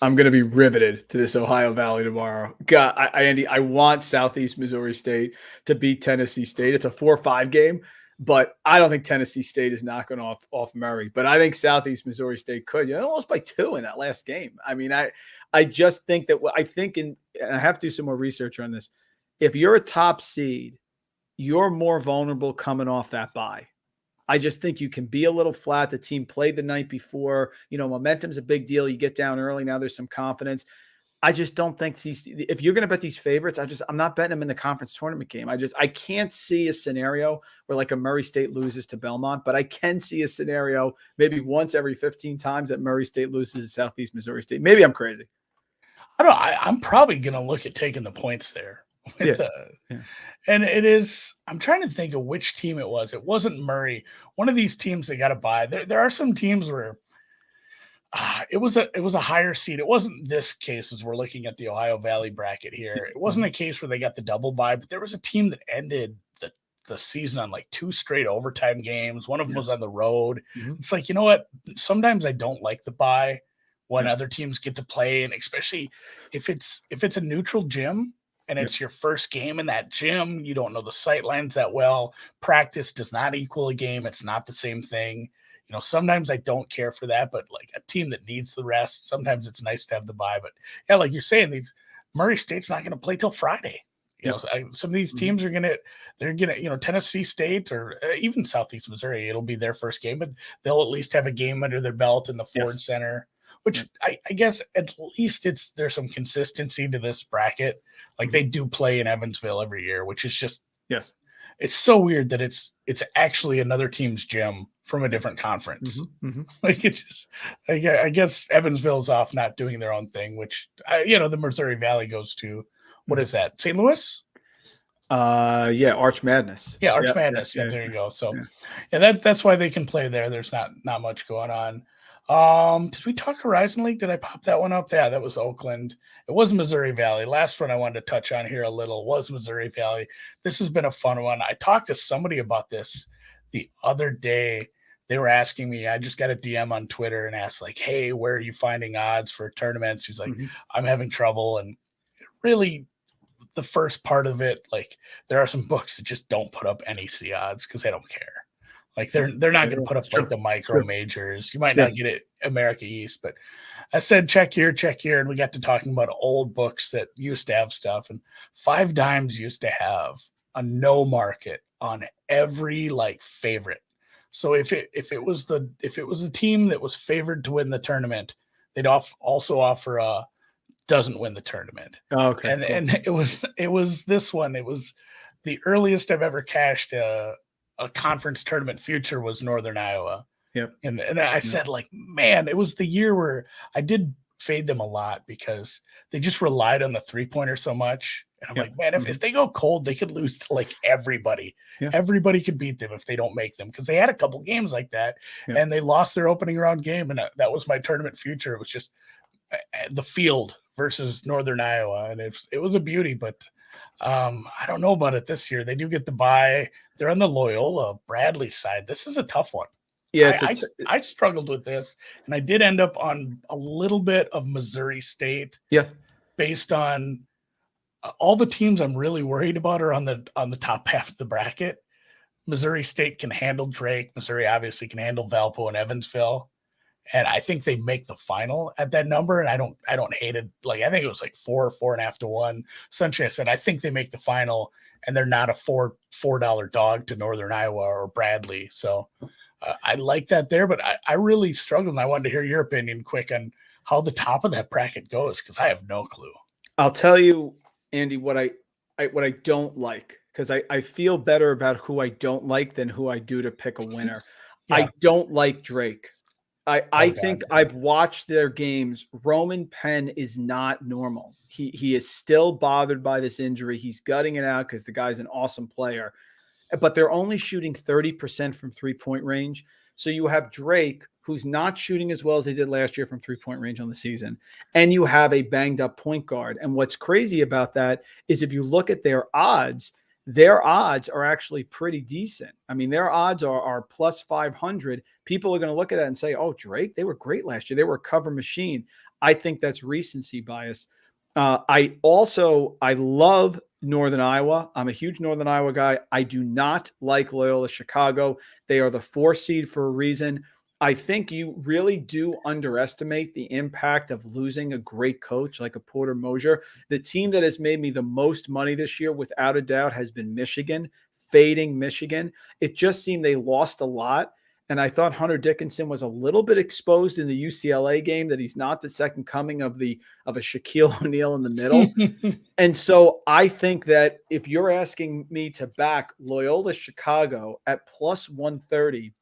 I'm going to be riveted to this Ohio Valley tomorrow. God, Andy, I want Southeast Missouri State to beat Tennessee State. It's a 4-5 game, but I don't think Tennessee State is knocking off Murray. But I think Southeast Missouri State could. Almost by 2 in that last game. I mean, I just think that and I have to do some more research on this. If you're a top seed, you're more vulnerable coming off that bye. I just think you can be a little flat. The team played the night before. Momentum's a big deal. You get down early. Now there's some confidence. I just don't think if you're going to bet these favorites, I'm not betting them in the conference tournament game. I can't see a scenario where like a Murray State loses to Belmont, but I can see a scenario maybe once every 15 times that Murray State loses to Southeast Missouri State. Maybe I'm crazy. I don't know. I'm probably going to look at taking the points there. And it is, I'm trying to think of which team it was. It wasn't Murray. One of these teams that got a bye. There are some teams where it was a higher seed. It wasn't this case as we're looking at the Ohio Valley bracket here. It wasn't a case where they got the double bye, but there was a team that ended the season on like 2 straight overtime games. One of them was on the road. It's like, you know what? Sometimes I don't like the bye when other teams get to play, and especially if it's a neutral gym. And it's your first game in that gym. You don't know the sight lines that well. Practice does not equal a game. It's not the same thing. Sometimes I don't care for that, but like a team that needs the rest, sometimes it's nice to have the bye. But yeah, like you're saying, Murray State's not going to play till Friday. Some of these teams they're gonna, Tennessee State or even Southeast Missouri, it'll be their first game, but they'll at least have a game under their belt in the Ford Center. Which I guess at least there's some consistency to this bracket. Like they do play in Evansville every year, which is just it's so weird that it's actually another team's gym from a different conference. Like I guess Evansville's off not doing their own thing, which the Missouri Valley goes to. What is that? St. Louis? Arch Madness. Yeah, Arch Madness. There you go. So that's why they can play there. There's not much going on. Did we talk Horizon League? Did I pop that one up? Yeah, that was Oakland. It was Missouri Valley. Last one I wanted to touch on here a little was Missouri Valley. This has been a fun one. I talked to somebody about this the other day. They were asking me, I just got a DM on Twitter and asked like, hey, where are you finding odds for tournaments? He's like, I'm having trouble. And really the first part of it, like there are some books that just don't put up NEC odds because they don't care. Like they're not going to put up like the micro majors. You might not get it America East, but I said check here, and we got to talking about old books that used to have stuff. And 5 Dimes used to have a no market on every like favorite. So if it was the team that was favored to win the tournament, they'd also offer a doesn't win the tournament. Oh, okay. And it was this one. It was the earliest I've ever cashed a conference tournament future was Northern Iowa. Yep. And I said, like, man, it was the year where I did fade them a lot because they just relied on the 3-pointer so much. And I'm like, man, if they go cold, they could lose to like everybody. Yeah. Everybody could beat them if they don't make them, because they had a couple games like that and they lost their opening round game. And that was my tournament future. It was just the field versus Northern Iowa. And it was a beauty, but I don't know about it this year. They do get the bye. They're on the Loyola Bradley side. This is a tough one. Yeah, I struggled with this, and I did end up on a little bit of Missouri State. Yeah, based on all the teams I'm really worried about are on the top half of the bracket. Missouri State can handle Drake. Missouri obviously can handle Valpo and Evansville. and I think they make the final at that number. And I don't hate it. Like, I think it was like 4.5 to 1. Essentially, I said I think they make the final, and they're not a $4 dog to Northern Iowa or Bradley. So I like that there, but I really struggled, and I wanted to hear your opinion quick on how the top of that bracket goes, because I have no clue. I'll tell you, Andy, what I don't like, because I feel better about who I don't like than who I do to pick a winner. Yeah. I don't like Drake. I God. think I've watched their games. Roman Penn is not normal. He is still bothered by this injury. He's gutting it out because the guy's an awesome player. But they're only shooting 30% from three-point range. So you have Drake, who's not shooting as well as they did last year from three-point range on the season. And you have a banged-up point guard. And what's crazy about that is if you look at their odds are actually pretty decent. I mean, their odds are plus 500. People are going to look at that and say, oh, Drake, they were great last year. They were a cover machine. I think that's recency bias. I love Northern Iowa. I'm a huge Northern Iowa guy. I do not like Loyola Chicago. They are the 4 seed for a reason. I think you really do underestimate the impact of losing a great coach like a Porter Moser. The team that has made me the most money this year, without a doubt, has been Michigan, fading Michigan. It just seemed they lost a lot. And I thought Hunter Dickinson was a little bit exposed in the UCLA game, that he's not the second coming of a Shaquille O'Neal in the middle. And so I think that if you're asking me to back Loyola Chicago at plus 130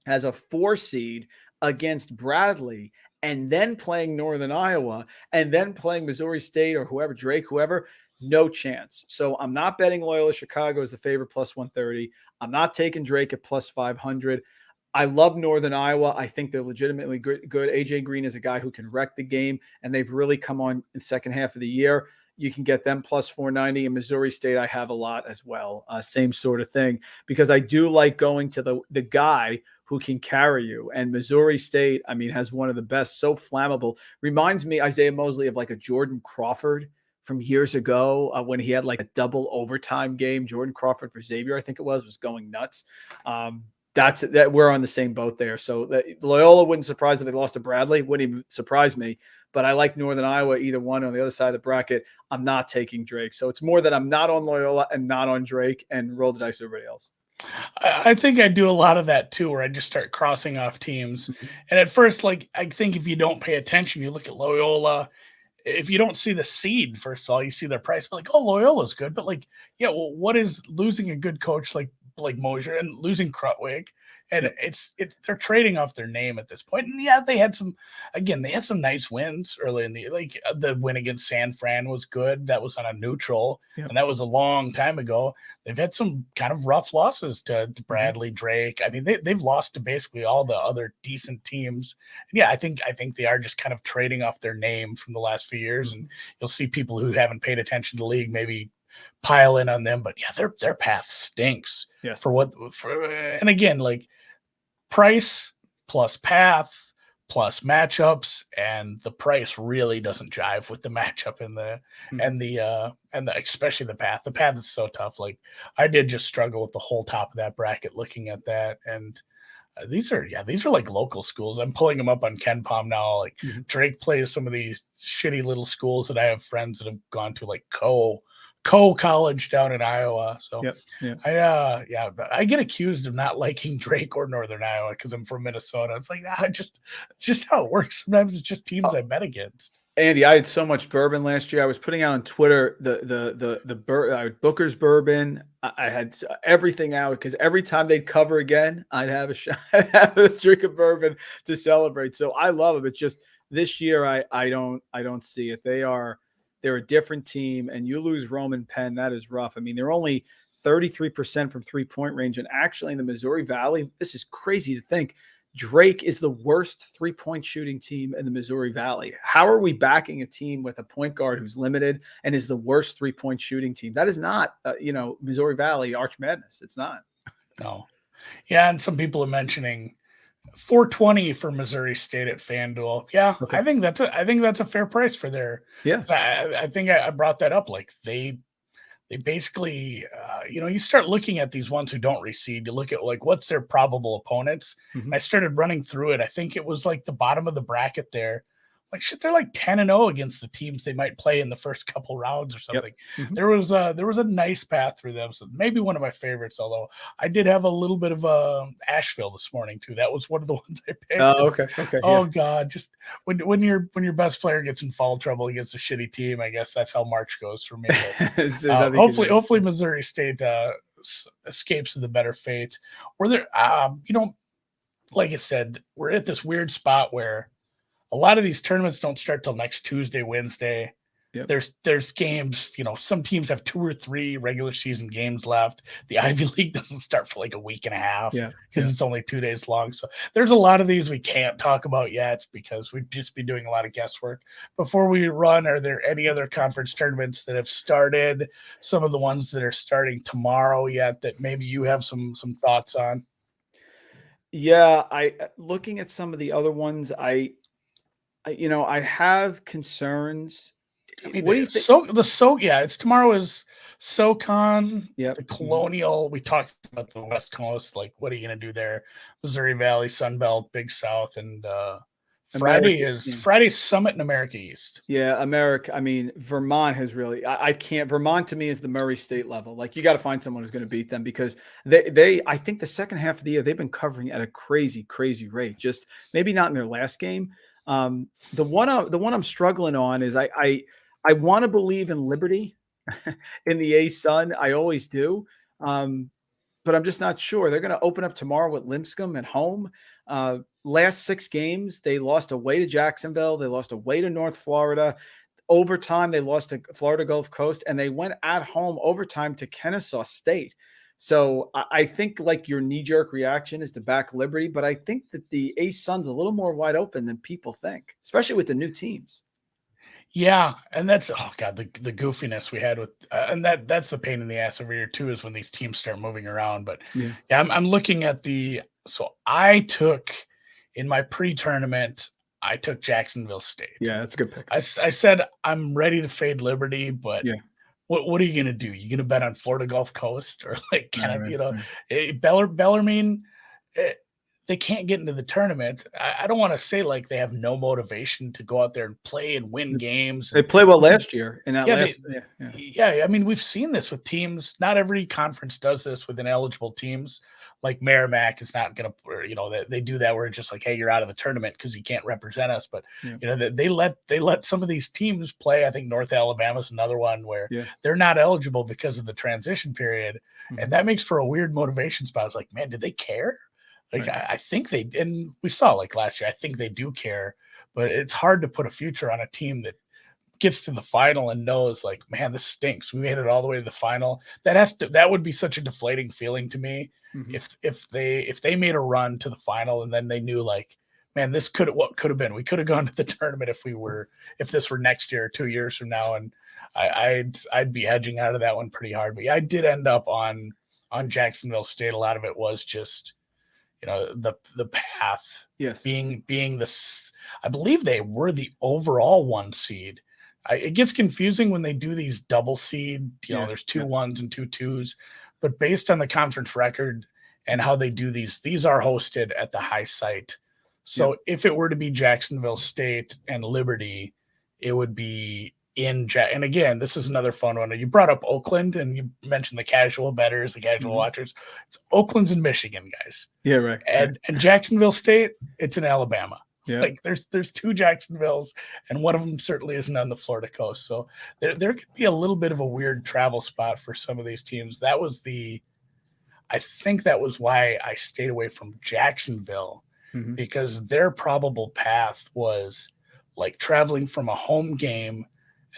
as a 4 seed against Bradley, and then playing Northern Iowa, and then playing Missouri State or whoever, Drake, whoever, no chance. So I'm not betting Loyola Chicago as the favorite plus 130. I'm not taking Drake at plus 500. I love Northern Iowa. I think they're legitimately good. AJ Green is a guy who can wreck the game, and they've really come on in the second half of the year. You can get them plus 490. And Missouri State, I have a lot as well. Same sort of thing, because I do like going to the guy who can carry you. And Missouri State, I mean, has one of the best, so flammable. Reminds me, Isaiah Mosley, of like a Jordan Crawford from years ago when he had like a double overtime game. Jordan Crawford for Xavier, I think it was going nuts. That we're on the same boat there. So Loyola wouldn't surprise if they lost to Bradley. Wouldn't even surprise me. But I like Northern Iowa, either one on the other side of the bracket. I'm not taking Drake. So it's more that I'm not on Loyola and not on Drake, and roll the dice with everybody else. I think I do a lot of that too, where I just start crossing off teams. And at first, like, I think if you don't pay attention, you look at Loyola. If you don't see the seed, first of all, you see their price, like, oh, Loyola's good. But like, yeah, well, what is losing a good coach like Moser and losing Krutwig? And it's they're trading off their name at this point. And yeah, they had some nice wins early in the win against San Fran was good. That was on a neutral, and that was a long time ago. They've had some kind of rough losses to Bradley, Drake. I mean, they've lost to basically all the other decent teams. And yeah, I think they are just kind of trading off their name from the last few years. And you'll see people who haven't paid attention to the league maybe pile in on them, but yeah, their path stinks. Yes. And again, like, price plus path plus matchups, and the price really doesn't jive with the matchup and the especially the path. The path is so tough. Like, I did just struggle with the whole top of that bracket looking at that. And these are like local schools. I'm pulling them up on KenPom now. Like, Drake plays some of these shitty little schools that I have friends that have gone to, like Co College down in Iowa. So I get accused of not liking Drake or Northern Iowa because I'm from Minnesota. It's like, it's just how it works. Sometimes it's just teams I bet against. Andy, I had so much bourbon last year. I was putting out on Twitter the Booker's bourbon. I had everything out because every time they'd cover again, I'd have a shot, I'd have a drink of bourbon to celebrate. So I love them. It's just this year I don't see it. They're a different team, and you lose Roman Penn. That is rough. I mean, they're only 33% from three-point range. And actually in the Missouri Valley, this is crazy to think, Drake is the worst three-point shooting team in the Missouri Valley. How are we backing a team with a point guard who's limited and is the worst three-point shooting team? That is not, Missouri Valley Arch Madness. It's not. No. Yeah, and some people are mentioning 420 for Missouri State at FanDuel. Yeah, okay. I think that's a fair price for their. Yeah, I think I brought that up. Like, they they basically, you start looking at these ones who don't reseed. You look at like what's their probable opponents. Mhm. I started running through it. I think it was like the bottom of the bracket there. Like shit, they're like 10-0 against the teams they might play in the first couple rounds or Yep. something. Mhm. There was a nice path through them. So maybe one of my favorites, although I did have a little bit of Asheville this morning too. That was one of the ones I picked. Oh, okay. Okay. Yeah. Oh God, just when your best player gets in foul trouble against a shitty team, I guess that's how March goes for me. But, There's nothing you can do. hopefully Missouri State escapes with a better fate. Or there, like I said, we're at this weird spot where a lot of these tournaments don't start till next Tuesday, Wednesday. Yep. There's games, some teams have 2 or 3 regular season games left. The Ivy League doesn't start for like a week and a half Yeah. because it's only 2 days long. So there's a lot of these we can't talk about yet because we'd just be doing a lot of guesswork. Before we run, are there any other conference tournaments that have started? Some of the ones that are starting tomorrow yet that maybe you have some thoughts on? Yeah, I looking at some of the other ones, I have concerns. I mean, What do you think? it's tomorrow is SoCon, Yep. the Colonial. We talked about the West Coast. Like, what are you going to do there? Missouri Valley, Sun Belt, Big South, and Friday's Summit in America East. Yeah, America. I mean, Vermont has really. I can't. Vermont to me is the Murray State level. Like, you got to find someone who's going to beat them because they. I think the second half of the year they've been covering at a crazy, crazy rate. Just maybe not in their last game. The one I'm struggling on is I want to believe in Liberty in the A-Sun. I always do. But I'm just not sure. They're going to open up tomorrow with Lipscomb at home. Last 6 games, they lost away to Jacksonville. They lost away to North Florida. Overtime, they lost to Florida Gulf Coast, and they went at home overtime to Kennesaw State. So I think like your knee-jerk reaction is to back Liberty, but I think that the A-Sun's a little more wide open than people think, especially with the new teams. Yeah, and that's the goofiness we had with and that's the pain in the ass over here too is when these teams start moving around. But Yeah. I'm looking at so I took in my pre-tournament I took Jacksonville State. Yeah, that's a good pick. I said I'm ready to fade Liberty, but Yeah. what are you gonna do? You gonna bet on Florida Gulf Coast or like Right. Bellarmine? They can't get into the tournament. I don't want to say like they have no motivation to go out there and play and win games. They play well last year in that Yeah. I mean, we've seen this with teams. Not every conference does this with ineligible teams. Like Merrimack is not going to, they do that where it's just like, hey, you're out of the tournament because you can't represent us. But they let some of these teams play. I think North Alabama's another one where they're not eligible because of the transition period, and that makes for a weird motivation spot. It's like, man, did they care? Like, right. I think they, and we saw like last year, I think they do care, but it's hard to put a future on a team that gets to the final and knows like, man, this stinks. We made it all the way to the final. That would be such a deflating feeling to me. If they made a run to the final and then they knew like, man, what could have been. We could have gone to the tournament if this were next year or 2 years from now. And I'd be hedging out of that one pretty hard. But yeah, I did end up on Jacksonville State. A lot of it was just, the path being this. I believe they were the overall 1 seed. It gets confusing when they do these double seed. There's 2 1s and 2 2s, but based on the conference record and how they do these are hosted at the high site. So if it were to be Jacksonville State and Liberty, it would be and again, this is another fun one. You brought up Oakland and you mentioned the casual bettors, the casual watchers. It's Oakland's in Michigan, guys. Yeah, right. And Jacksonville State, it's in Alabama. Yeah. Like there's 2 Jacksonvilles, and one of them certainly isn't on the Florida coast. So there could be a little bit of a weird travel spot for some of these teams. I think that was why I stayed away from Jacksonville, because their probable path was like traveling from a home game,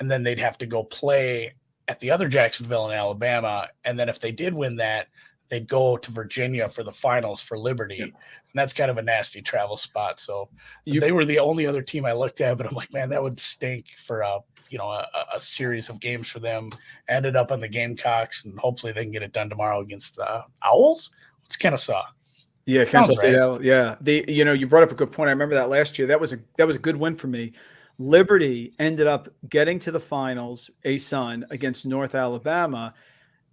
and then they'd have to go play at the other Jacksonville in Alabama. And then if they did win that, they'd go to Virginia for the finals for Liberty. And that's kind of a nasty travel spot. So they were the only other team I looked at, but I'm like, man, that would stink for a series of games for them. Ended up on the Gamecocks, and hopefully they can get it done tomorrow against the Owls. It's Kennesaw. Yeah, Kansas State. Right. Yeah, you brought up a good point. I remember that last year. That was a good win for me. Liberty ended up getting to the finals, ASUN, against North Alabama.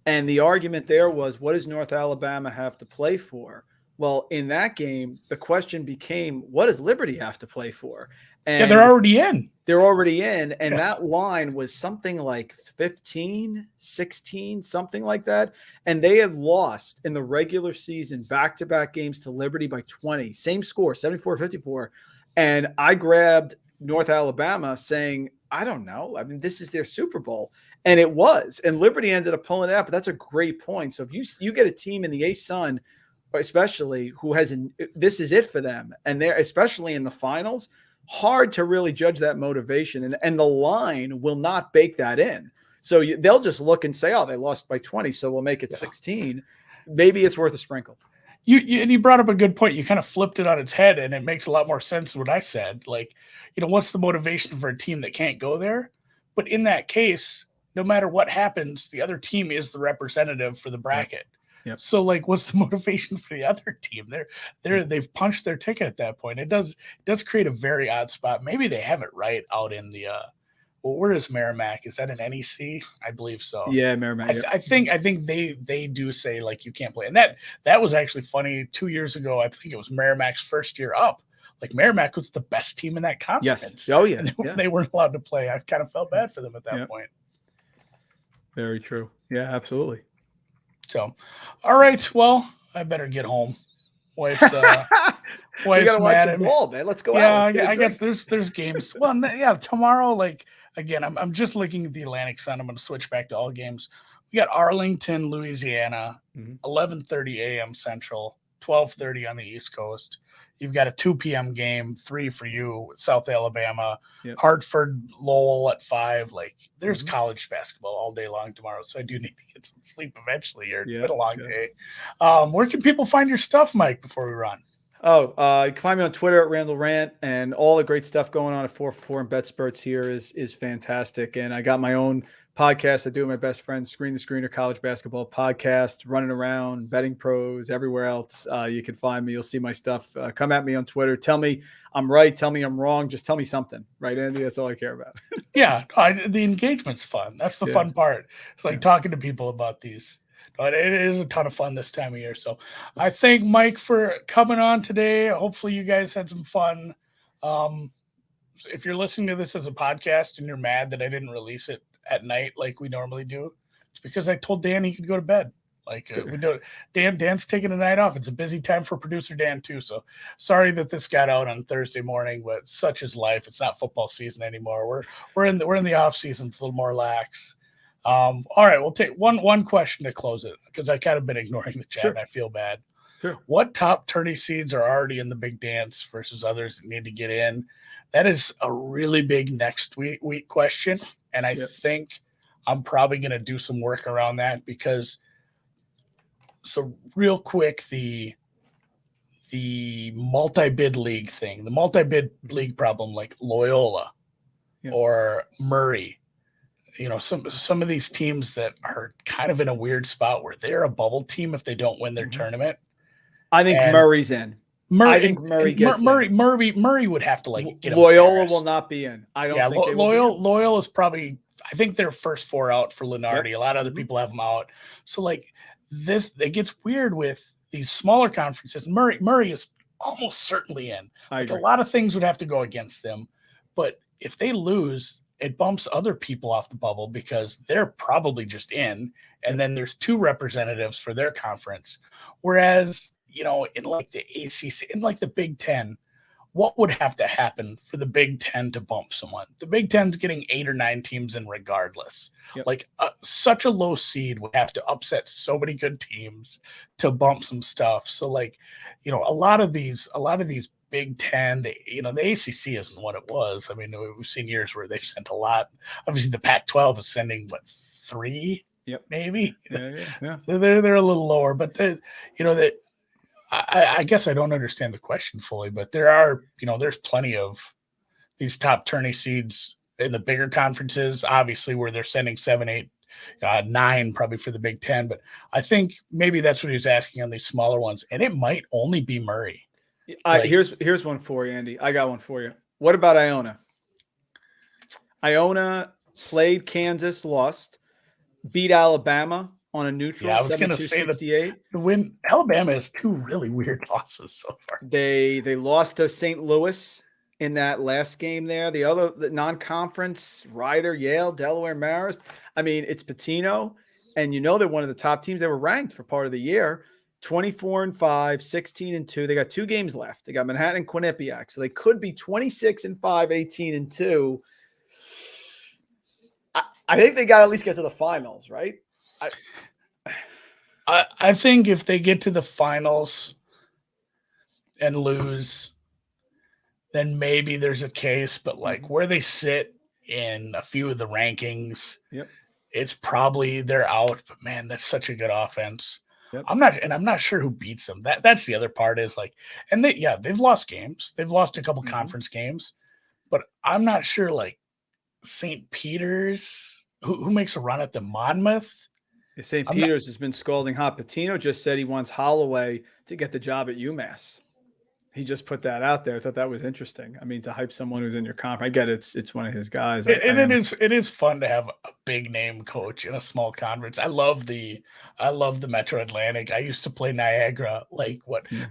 And the argument there was, what does North Alabama have to play for? Well, in that game, the question became, what does Liberty have to play for? And they're already in. They're already in. And that line was something like 15, 16, something like that. And they had lost in the regular season back-to-back games to Liberty by 20. Same score, 74-54. And I grabbed North Alabama saying, I don't know. I mean, this is their Super Bowl. And it was. And Liberty ended up pulling it out. But that's a great point. So if you get a team in the ASUN, especially who this is it for them. And they're especially in the finals, hard to really judge that motivation. And the line will not bake that in. So they'll just look and say, oh, they lost by 20, so we'll make it 16. Maybe it's worth a sprinkle. You brought up a good point. You kind of flipped it on its head, and it makes a lot more sense than what I said. Like, what's the motivation for a team that can't go there? But in that case, no matter what happens, the other team is the representative for the bracket. Yep. So, like, what's the motivation for the other team? They've punched their ticket at that point. It does create a very odd spot. Maybe they have it right out in the where is Merrimack? Is that an NEC? I believe so. Yeah, Merrimack. I think they do say, like, you can't play. And that was actually funny 2 years ago. I think it was Merrimack's first year up. Like, Merrimack was the best team in that conference. Yes. Oh yeah. They weren't allowed to play. I kind of felt bad for them at that point. Very true. Yeah, absolutely. So, all right. Well, I better get home. Wife's we gotta watch the ball, man. Let's go out. Yeah, I guess there's games. Well, yeah, tomorrow. Like, again, I'm just looking at the Atlantic Sun. I'm going to switch back to all games. We got Arlington, Louisiana, 11:30 a.m. Central, 12:30 on the East Coast. You've got a 2 p.m. game, 3 for you, South Alabama, Hartford, Lowell at 5. Like, there's college basketball all day long tomorrow, so I do need to get some sleep eventually. It's been a long day. Where can people find your stuff, Mike, before we run? You can find me on Twitter at Randle Rant, and all the great stuff going on at 4for4 and Bet Spurts here is fantastic. And I got my own podcast I do with my best friend, Screen the Screener College Basketball Podcast, running around, betting pros, everywhere else. You can find me. You'll see my stuff. Come at me on Twitter. Tell me I'm right. Tell me I'm wrong. Just tell me something. Right, Andy? That's all I care about. Yeah. The engagement's fun. That's the fun part. It's like talking to people about these. But it is a ton of fun this time of year. So I thank Mike for coming on today. Hopefully you guys had some fun. If you're listening to this as a podcast and you're mad that I didn't release it at night like we normally do, it's because I told Dan he could go to bed. Like we do. Dan's taking a night off. It's a busy time for producer Dan too. So sorry that this got out on Thursday morning, but such is life. It's not football season anymore. We're in the off season. It's a little more lax. All right, we'll take one question to close it because I kind of been ignoring the chat. Sure. And I feel bad. Sure. What top tourney seeds are already in the big dance versus others that need to get in? That is a really big next week question, and I think I'm probably going to do some work around that because. So real quick, the multi-bid league thing, the multi-bid league problem, like Loyola or Murray. Some of these teams that are kind of in a weird spot where they're a bubble team if they don't win their tournament. I think Murray's in. I think Murray gets in. Murray would have to get Loyola will not be in. I don't think they will be in. Loyola is probably, I think they're first 4 out for Lunardi. A lot of other people have them out. So it gets weird with these smaller conferences. Murray is almost certainly in. A lot of things would have to go against them. But if they lose, it bumps other people off the bubble because they're probably just in, and then there's 2 representatives for their conference. Whereas, in like the ACC, in like the Big Ten, what would have to happen for the Big Ten to bump someone? The Big Ten's getting 8 or 9 teams in regardless. Such a low seed would have to upset so many good teams to bump some stuff. So a lot of these Big Ten, the ACC isn't what it was. I mean, we've seen years where they've sent a lot. Obviously, the Pac-12 is sending 3, maybe. Yeah. They're a little lower, but I guess I don't understand the question fully. But there are, there's plenty of these top tourney seeds in the bigger conferences, obviously, where they're sending 7, 8, 9 probably for the Big Ten. But I think maybe that's what he was asking on these smaller ones, and it might only be Murray. Here's one for you, Andy. I got one for you. What about Iona? Iona played Kansas, lost, beat Alabama on a neutral, Yeah, I was going to say that 72-68. the win. Alabama has two really weird losses so far. They lost to St. Louis in that last game there. The non-conference, Rider, Yale, Delaware, Marist. I mean, it's Patino, and they're one of the top teams. They were ranked for part of the year. 24-5, 16-2. They got 2 games left. They got Manhattan and Quinnipiac, so they could be 26-5, 18-2. I think they got to at least get to the finals, right? I think if they get to the finals and lose, then maybe there's a case. But like where they sit in a few of the rankings, it's probably they're out. But man, that's such a good offense. Yep. I'm not sure who beats them. That's the other part is like, and they've lost games. They've lost a couple conference games, but I'm not sure like St. Peter's who makes a run at the Monmouth. St. Peter's has been scalding hot. Patino just said he wants Holloway to get the job at UMass. He just put that out there. I thought that was interesting. I mean, to hype someone who's in your conference. I get it's one of his guys. It is fun to have a big name coach in a small conference. I love the Metro Atlantic. I used to play Niagara.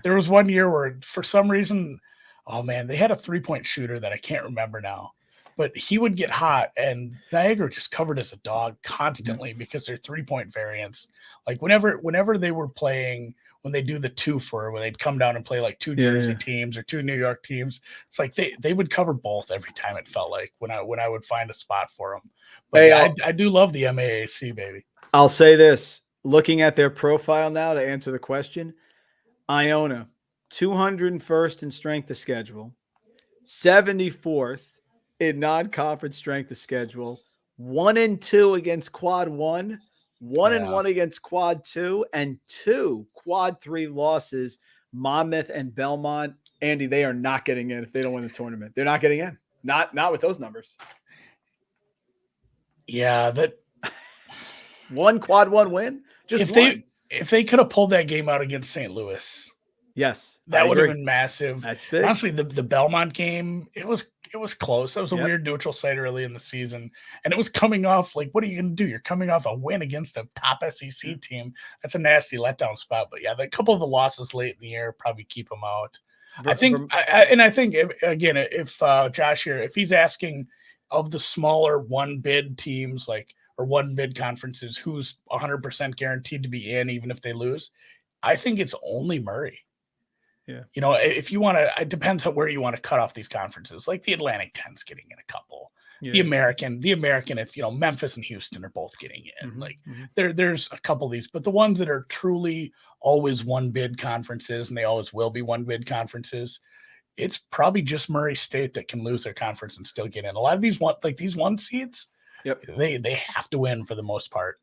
There was one year where for some reason, oh man, they had a 3-point shooter that I can't remember now. But he would get hot, and Niagara just covered as a dog constantly because their 3-point variance. Like whenever they were playing, when they do the twofer, where they'd come down and play like 2 Jersey teams or 2 New York teams, it's like they would cover both every time. It felt like when I would find a spot for them. But hey, I do love the MAAC, baby. I'll say this: looking at their profile now to answer the question, Iona 201st in strength of schedule, 74th. In non-conference strength of schedule, 1-2 against quad 1, 1-1 against quad 2, and 2 quad 3 losses. Monmouth and Belmont. Andy, they are not getting in if they don't win the tournament. They're not getting in. Not with those numbers. Yeah, that one quad 1 win. Just if they could have pulled that game out against St. Louis. Yes, that would have been massive. That's big. Honestly, the Belmont game, it was close. That was a weird neutral site early in the season, and it was coming off like, what are you going to do? You're coming off a win against a top SEC team. That's a nasty letdown spot. But yeah, a couple of the losses late in the year probably keep them out. I think if Josh here, if he's asking of the smaller one bid teams or one bid conferences, who's 100% guaranteed to be in even if they lose, I think it's only Murray. Yeah. If you want to, it depends on where you want to cut off these conferences. Like the Atlantic 10's getting in a couple. Yeah. The American, it's, Memphis and Houston are both getting in. There's a couple of these, but the ones that are truly always one bid conferences, and they always will be one bid conferences, it's probably just Murray State that can lose their conference and still get in. A lot of these one seeds, they have to win for the most part.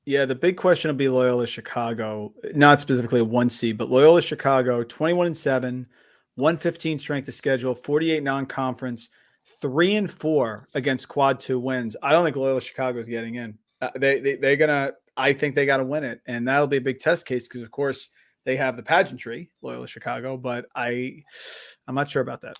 Yeah, the big question will be Loyola Chicago, not specifically a 1 seed, but Loyola Chicago, 21-7, 115 strength of schedule, 48 non-conference, 3-4 against quad 2 wins. I don't think Loyola Chicago is getting in. I think they got to win it, and that'll be a big test case because, of course, they have the pageantry, Loyola Chicago, but I'm not sure about that.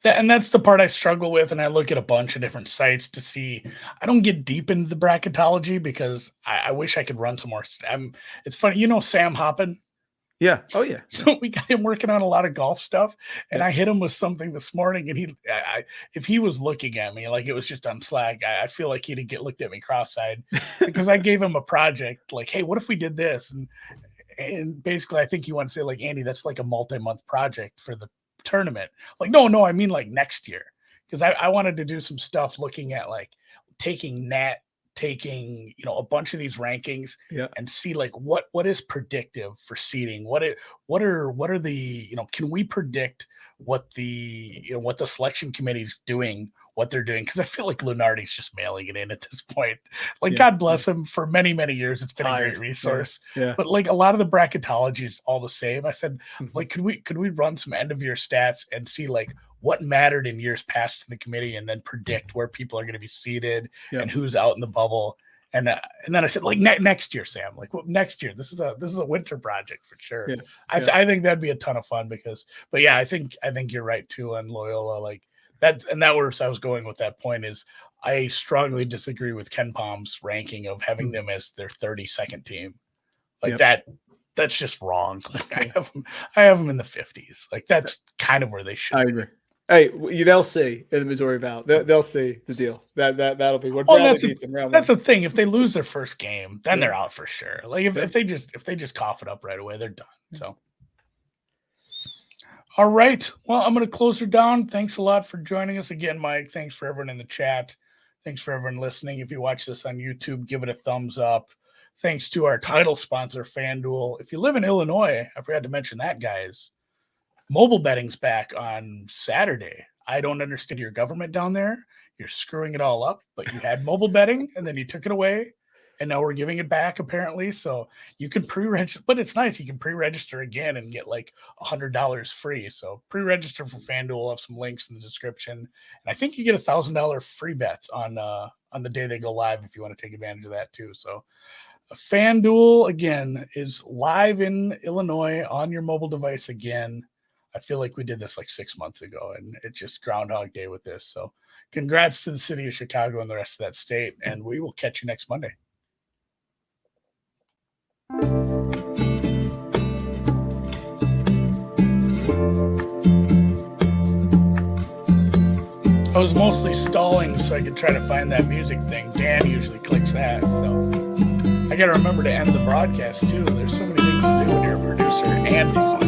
And that's the part I struggle with, and I look at a bunch of different sites to see. I don't get deep into the bracketology because I wish I could run some more. It's funny, Sam Hoppin? Yeah. Oh, yeah. So we got him working on a lot of golf stuff, and I hit him with something this morning, and if he was looking at me like it was just on Slack, I feel like he'd looked at me cross-eyed because I gave him a project like, hey, what if we did this? And basically, I think he wants to say like, Andy, that's like a multi-month project for the tournament. Like, no, I mean like next year, because I wanted to do some stuff looking at like taking a bunch of these rankings and see like what is predictive for seeding. What are the can we predict what the selection committee's doing, what they're doing? Because I feel like Lunardi's just mailing it in at this point. Like, God bless him, for many, many years it's been a great resource. Yeah. But like a lot of the bracketology is all the same. I said, like, could we run some end of year stats and see like what mattered in years past to the committee, and then predict where people are going to be seated and who's out in the bubble. And then I said, like, next year, Sam, like, well, next year, this is a winter project for sure. I think that'd be a ton of fun but yeah, I think you're right too on Loyola. Like that where I was going with that point is I strongly disagree with Ken Palm's ranking of having them as their 32nd team. Like that's just wrong. Like, I have them in the 50s. Like that's kind of where they should. I agree. Hey, they'll see in the Missouri Valley. They'll see the deal. That'll be what Bradley beats them round one. That's the thing. If they lose their first game, then they're out for sure. Like if they just cough it up right away, they're done. So. All right. Well, I'm going to close her down. Thanks a lot for joining us again, Mike. Thanks for everyone in the chat. Thanks for everyone listening. If you watch this on YouTube, give it a thumbs up. Thanks to our title sponsor, FanDuel. If you live in Illinois, I forgot to mention that, guys. Mobile betting's back on Saturday. I don't understand your government down there. You're screwing it all up, but you had mobile betting and then you took it away. And now we're giving it back, apparently. So you can pre-register, but it's nice. You can pre-register again and get like $100 free. So pre-register for FanDuel. I'll have some links in the description. And I think you get $1,000 free bets on the day they go live if you want to take advantage of that too. So FanDuel, again, is live in Illinois on your mobile device again. I feel like we did this like 6 months ago, and it's just Groundhog Day with this. So congrats to the city of Chicago and the rest of that state, and we will catch you next Monday. I was mostly stalling so I could try to find that music thing. Dan usually clicks that, so I got to remember to end the broadcast too. There's so many things to do when you're a producer and